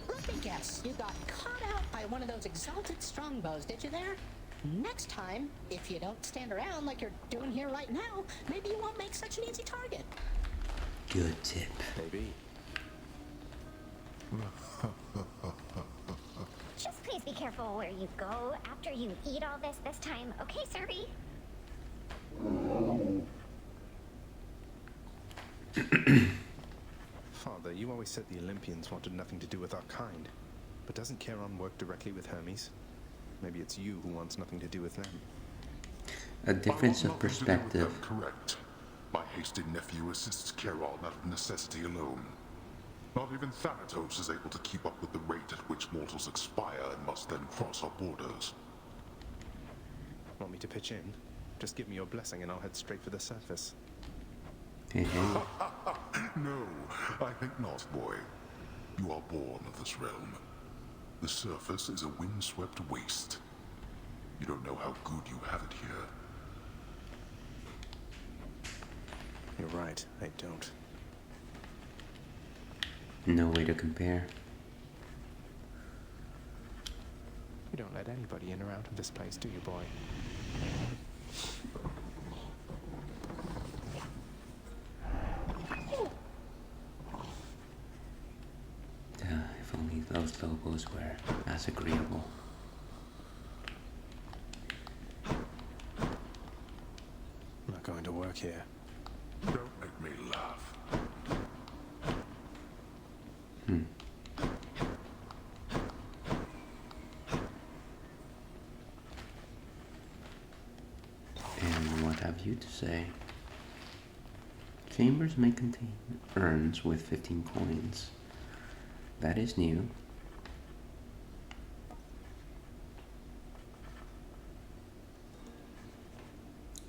Let me guess, you got caught out by one of those exalted strongbows, did you there? Next time, if you don't stand around like you're doing here right now, maybe you won't make such an easy target. Good tip. Maybe. Just please be careful where you go after you eat all this time, okay, Surrey? Father, you always said the Olympians wanted nothing to do with our kind. But doesn't Charon work directly with Hermes? Maybe it's you who wants nothing to do with them. A difference of I want nothing to do with perspective. them, correct. My hasty nephew assists Charon out of necessity alone. Not even Thanatos is able to keep up with the rate at which mortals expire and must then cross our borders. Want me to pitch in? Just give me your blessing and I'll head straight for the surface. Hey, hey. No, I think not, boy. You are born of this realm. The surface is a windswept waste. You don't know how good you have it here. You're right, I don't. No way to compare. You don't let anybody in or out of this place, do you, boy? If only those logos were as agreeable. I'm not going to work here. Don't make me laugh. And what have you to say? Chambers may contain urns with 15 coins. That is new.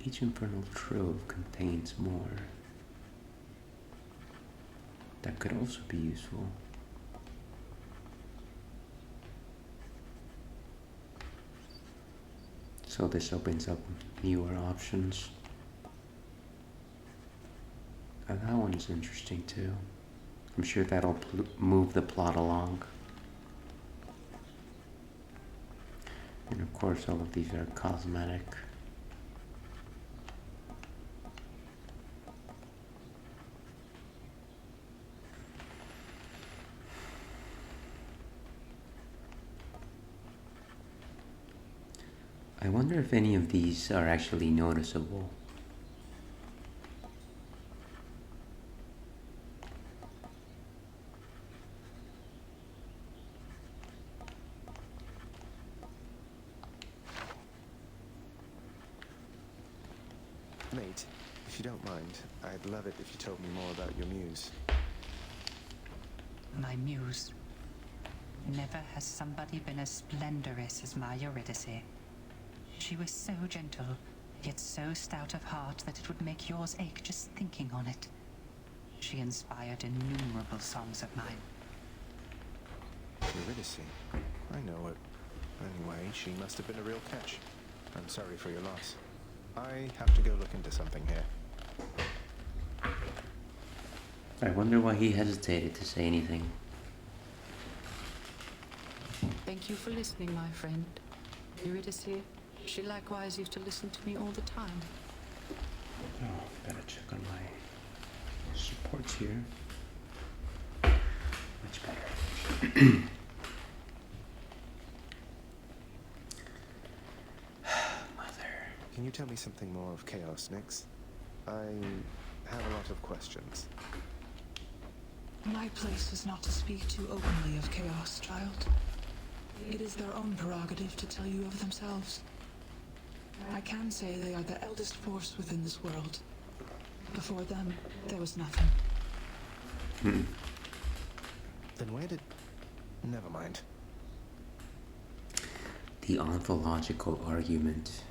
Each infernal trove contains more. That could also be useful. So this opens up newer options. That one's interesting too. I'm sure that'll move the plot along. And of course all of these are cosmetic. I wonder if any of these are actually noticeable. Mate, if you don't mind, I'd love it if you told me more about your muse. My muse. Never has somebody been as splendorous as my Eurydice. She was so gentle, yet so stout of heart that it would make yours ache just thinking on it. She inspired innumerable songs of mine. Eurydice? I know it. Anyway, she must have been a real catch. I'm sorry for your loss. I have to go look into something here. I wonder why he hesitated to say anything. Thank you for listening, my friend. Eurydice, she likewise used to listen to me all the time. Oh, gotta check on my supports here. Much better. Can you tell me something more of Chaos, Nyx? I have a lot of questions. My place is not to speak too openly of chaos, child. It is their own prerogative to tell you of themselves. I can say they are the eldest force within this world. Before them, there was nothing. Then where did... Never mind. The ontological argument.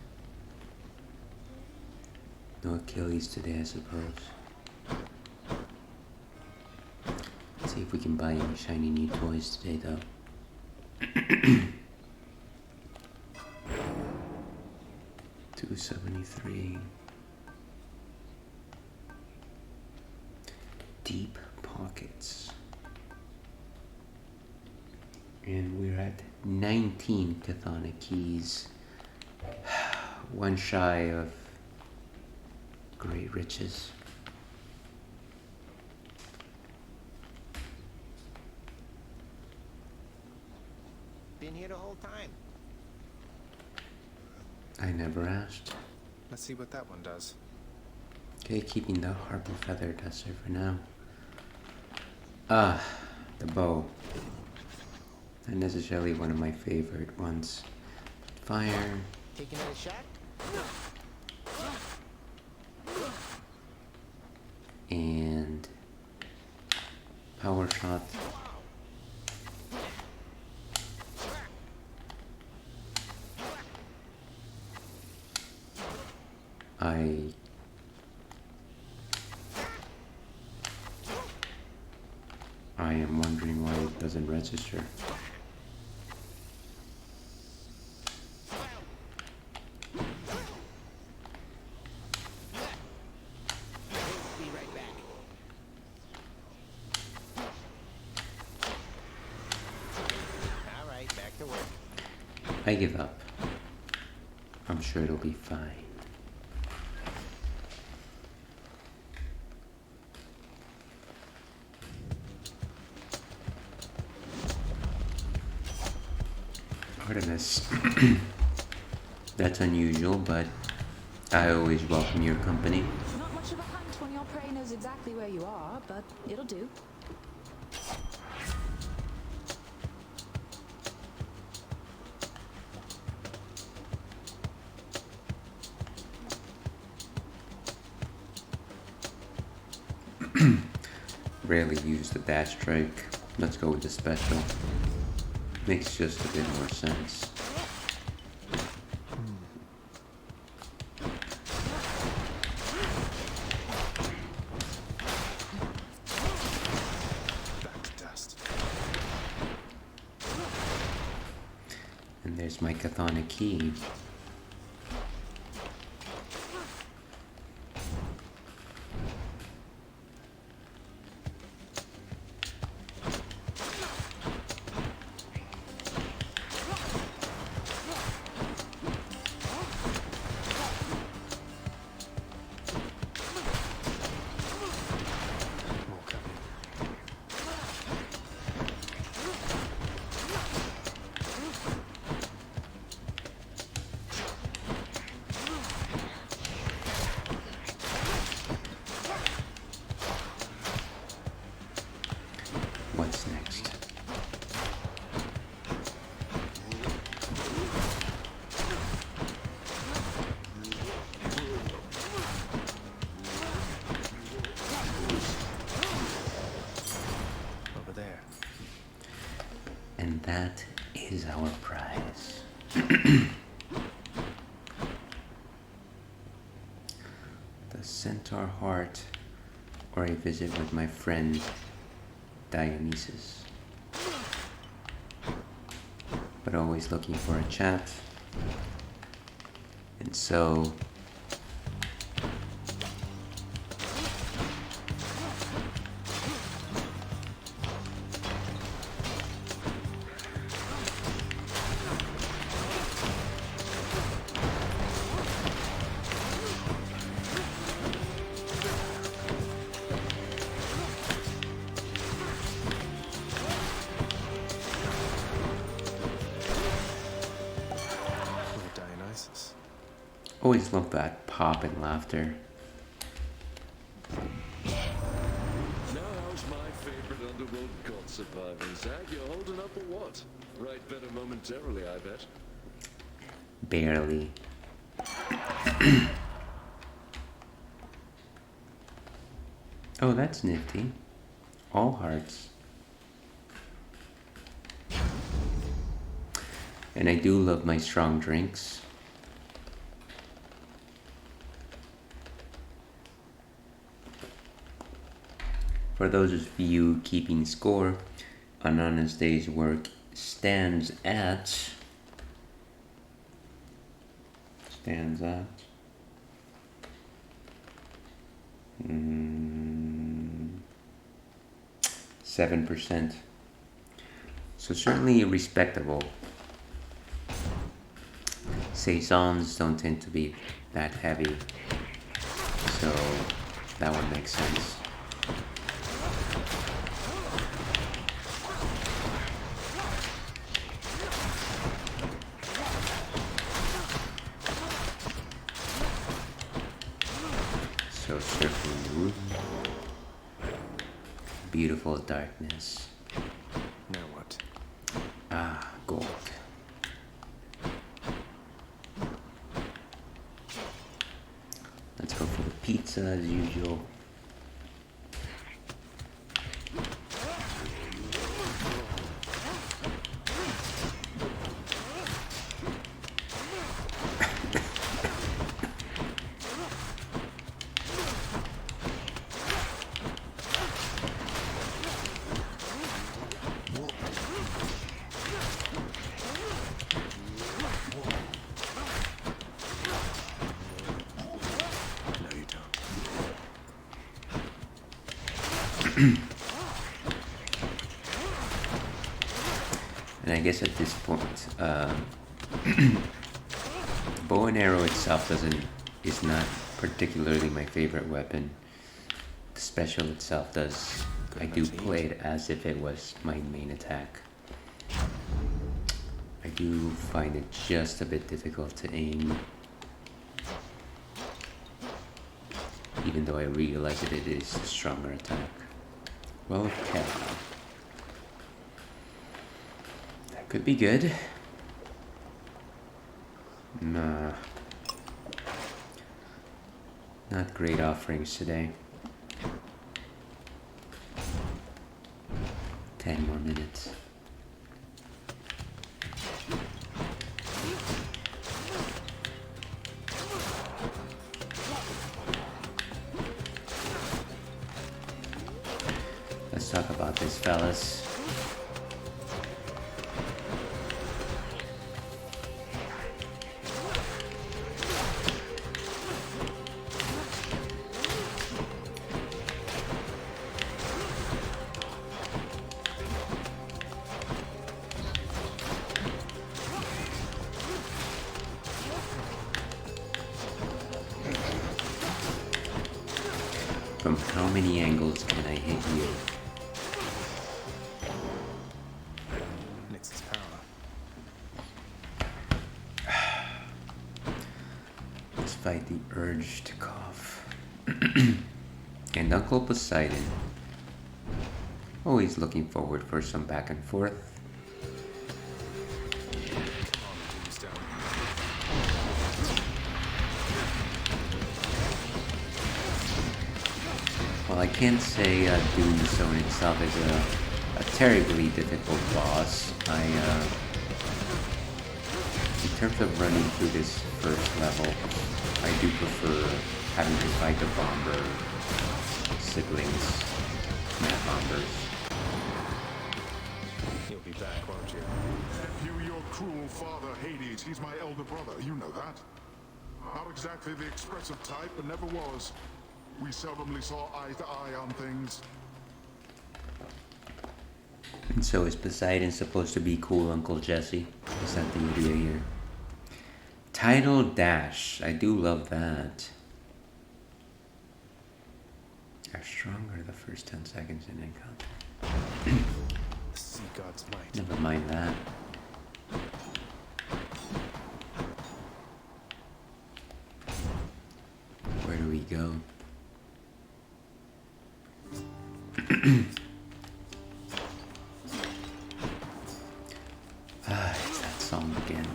No Achilles today, I suppose. Let's see if we can buy any shiny new toys today, though. $273. Deep pockets. And we're at 19 Chthonic keys. One shy of great riches. Been here the whole time. I never asked. Let's see what that one does. Okay, keeping the Harper Feather Duster for now. Ah, the bow. Not necessarily one of my favorite ones. Fire. Taking another shot? And power shot. I am wondering why it doesn't register. Be right back. All right, back to work. I give up. I'm sure it'll be fine. Artemis. That's unusual, but I always welcome your company. Not much of a hunt when your prey knows exactly where you are, but it'll do. Rarely use the dash strike. Let's go with the special. Makes just a bit more sense. Back to dust. And there's my Chthonic key. More coming. What's next? Over there. And that is our prize. The Centaur Heart, or a visit with my friend Dionysus. But always looking for a chat. And so More Dionysus. always love that pop and laughter. Now how's my favorite underworld god surviving, Zach? You holding up or what? Right better momentarily, I bet. Barely. Oh, that's nifty. All hearts. And I do love my strong drinks. For those of you keeping score, An Honest Day's work stands at 7%. So certainly respectable. Saisons don't tend to be that heavy, so that one makes sense. So circling root, beautiful darkness. Now what? Ah, gold. Let's go for the pizza as usual. And I guess at this point, bow and arrow itself is not particularly my favorite weapon. The special itself does. I do play it as if it was my main attack. I do find it just a bit difficult to aim, even though I realize that it is a stronger attack. Well, okay. That could be good. Nah. Not great offerings today. 10 more minutes. Let's talk about this, fellas. From how many angles can I hit you? Nix's power. Let's fight the urge to cough. And Uncle Poseidon. Always looking forward for some back and forth. Well, I can't say Doomstone itself is a terribly difficult boss. In terms of running through this first level, I do prefer having to fight the bomber siblings, mad bombers. You'll be back, won't you? Have you your cruel father, Hades? He's my elder brother, you know that. Not exactly the expressive type, but never was. We seldomly saw eye to eye on things. And so is Poseidon supposed to be cool Uncle Jesse? Is that the idea here? Tidal Dash. I do love that. Are stronger the first 10 seconds in encounter. Sea God's might. Never mind that. Where do we go? It's that song again.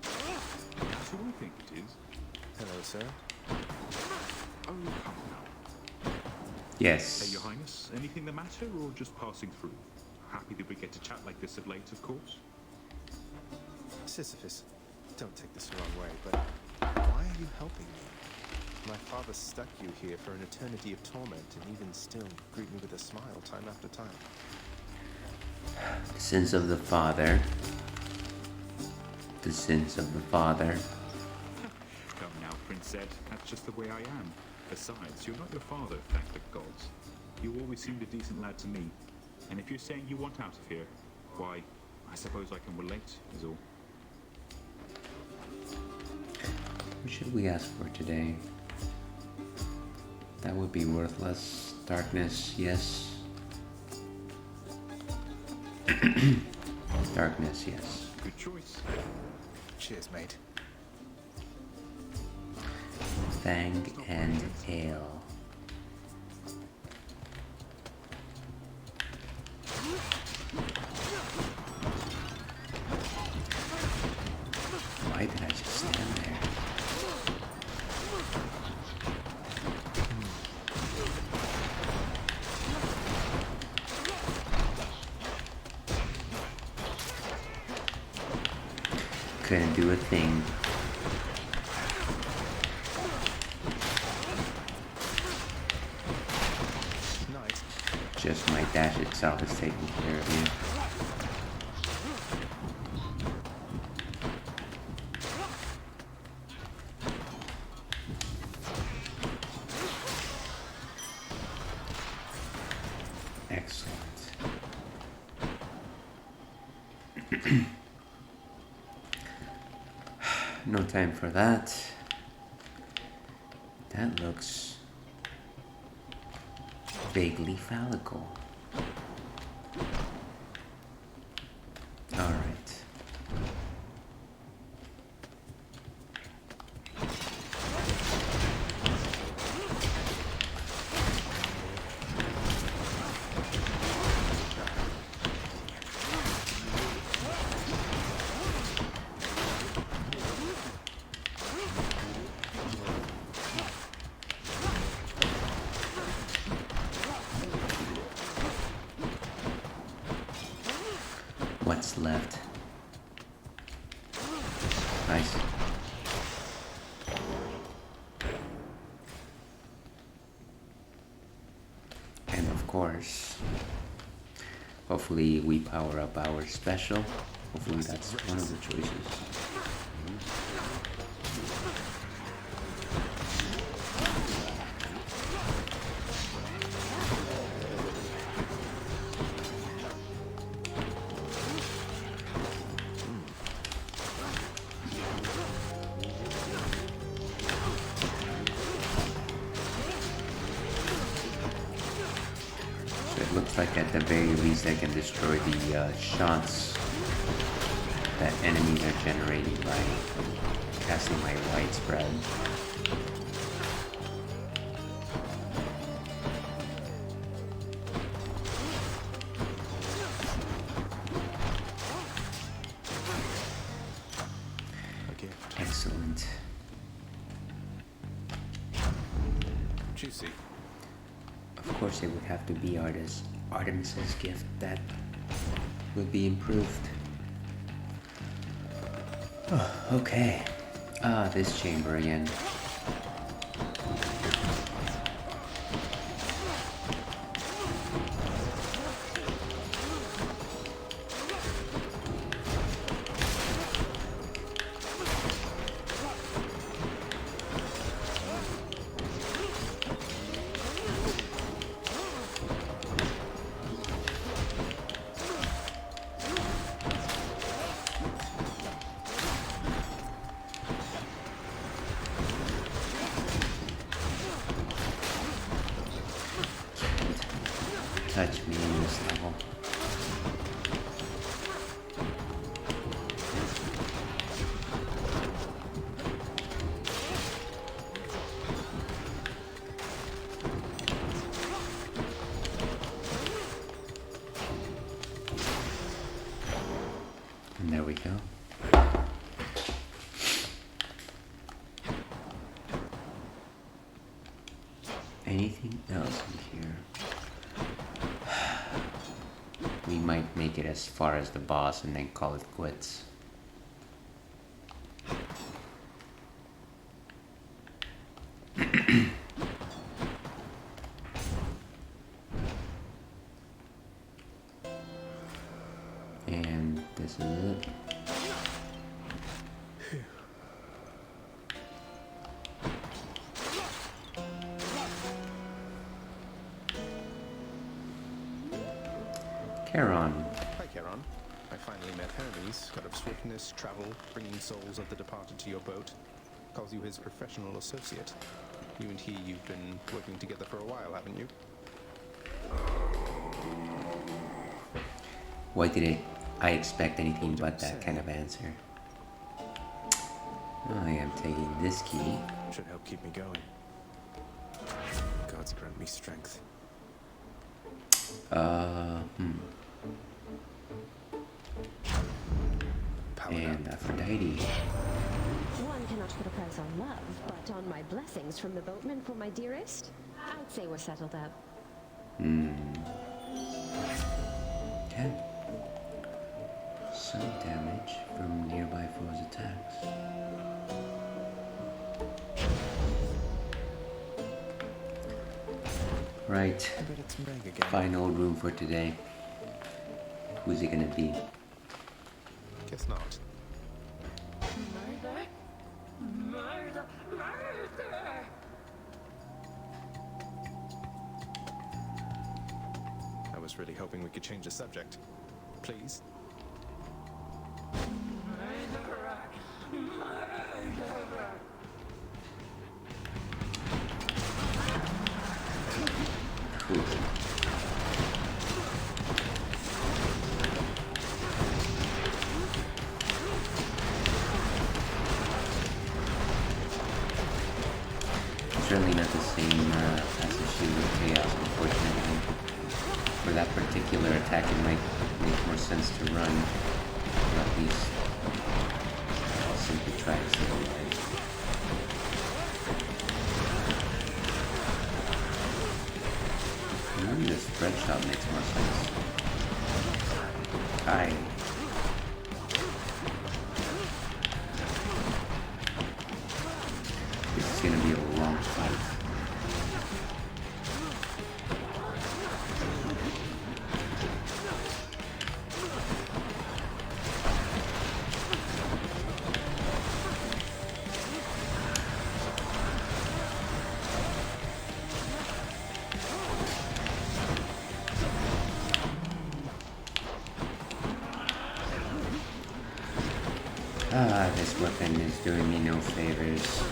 That's what I think it is. Hello, sir. Oh, come now. Yes. Your Highness, anything the matter or just passing through? happy that we get to chat like this of late, of course. Sisyphus, don't take this the wrong way, but why are you helping me? My father stuck you here for an eternity of torment, and even still greet me with a smile time after time. The sins of the father. The sins of the father. Come now, Prince Ed, that's just the way I am. Besides, you're not your father, thank the gods. You always seemed a decent lad to me. And if you're saying you want out of here, why, I suppose I can relate, is all. What should we ask for today? That would be worthless. Darkness, yes. Darkness, yes. Good choice. Cheers, mate. Fang and ale. Why did I just stand there? Couldn't do a thing. Nice. Just my dash itself is taking care of you. Excellent. No time for that. That looks vaguely phallical. All right. What's left? Nice. And of course, hopefully we power up our special. Hopefully that's one of the choices. Looks like at the very least I can destroy the shots that enemies are generating by casting my widespread. Excellent. Juicy. Of course it would have to be Artemis's gift that will be improved. Oh, okay. This chamber again. Touch me in this level. And there we go. Anything else in here? we might make it as far as the boss and then call it quits. And this is it. Charon. Hi, Charon. I finally met Hermes, god of swiftness, travel, bringing souls of the departed to your boat. Calls you his professional associate. You and you've been working together for a while, haven't you? Why did I expect anything but that kind of answer? I am taking this key. Should help keep me going. Gods grant me strength. And Aphrodite. One cannot put a price on love, but on my blessings from the boatman for my dearest, I'd say we're settled up. Okay. Some damage from nearby foes' attacks. Right. Final room for today. Who's it gonna be? Guess not. I was really hoping we could change the subject. Please? Certainly not the same as the Shield of Chaos, unfortunately. For that particular attack, it might make more sense to run, or at least simply try to stabilize. Maybe the spread shot makes more sense. This is gonna be a long fight. This weapon is doing me no favors.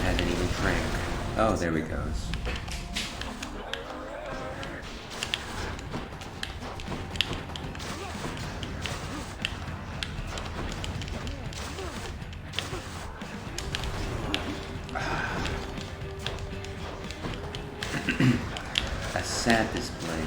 Hasn't even drank. Oh, there he goes. A sad display.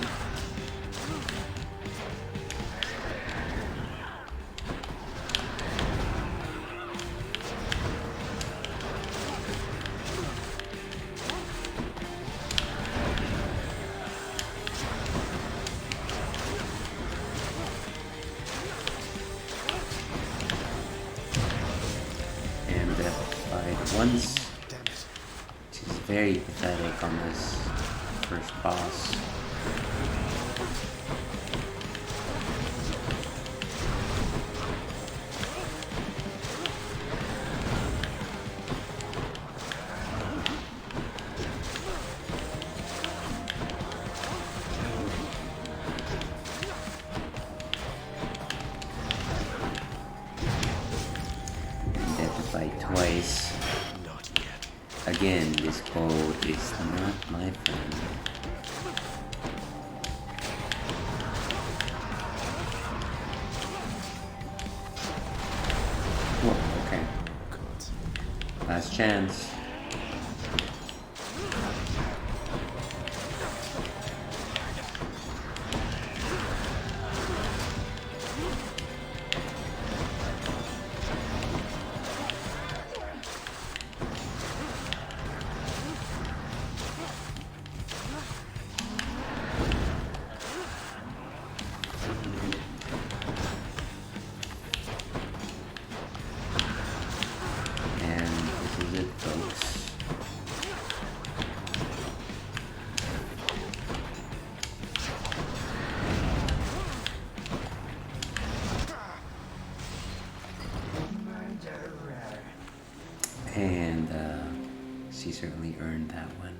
And fight once. Which is very pathetic on this first boss. Dead to fight twice. Again, this bow is not my friend. Whoa, okay. Last chance. certainly earned that one.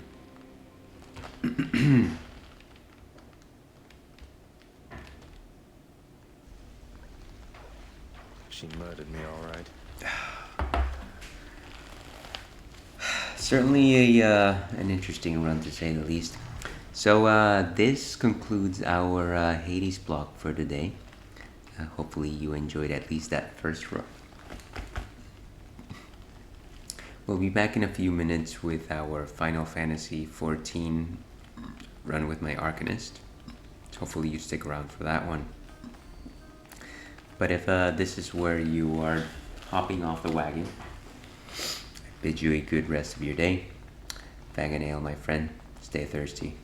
She murdered me, all right. Certainly an interesting run, to say the least. So this concludes our Hades block for today. Hopefully you enjoyed at least that first run. We'll be back in a few minutes with our Final Fantasy XIV run with my Arcanist. Hopefully you stick around for that one. But if this is where you are hopping off the wagon, I bid you a good rest of your day. Fang and ale, my friend. Stay thirsty.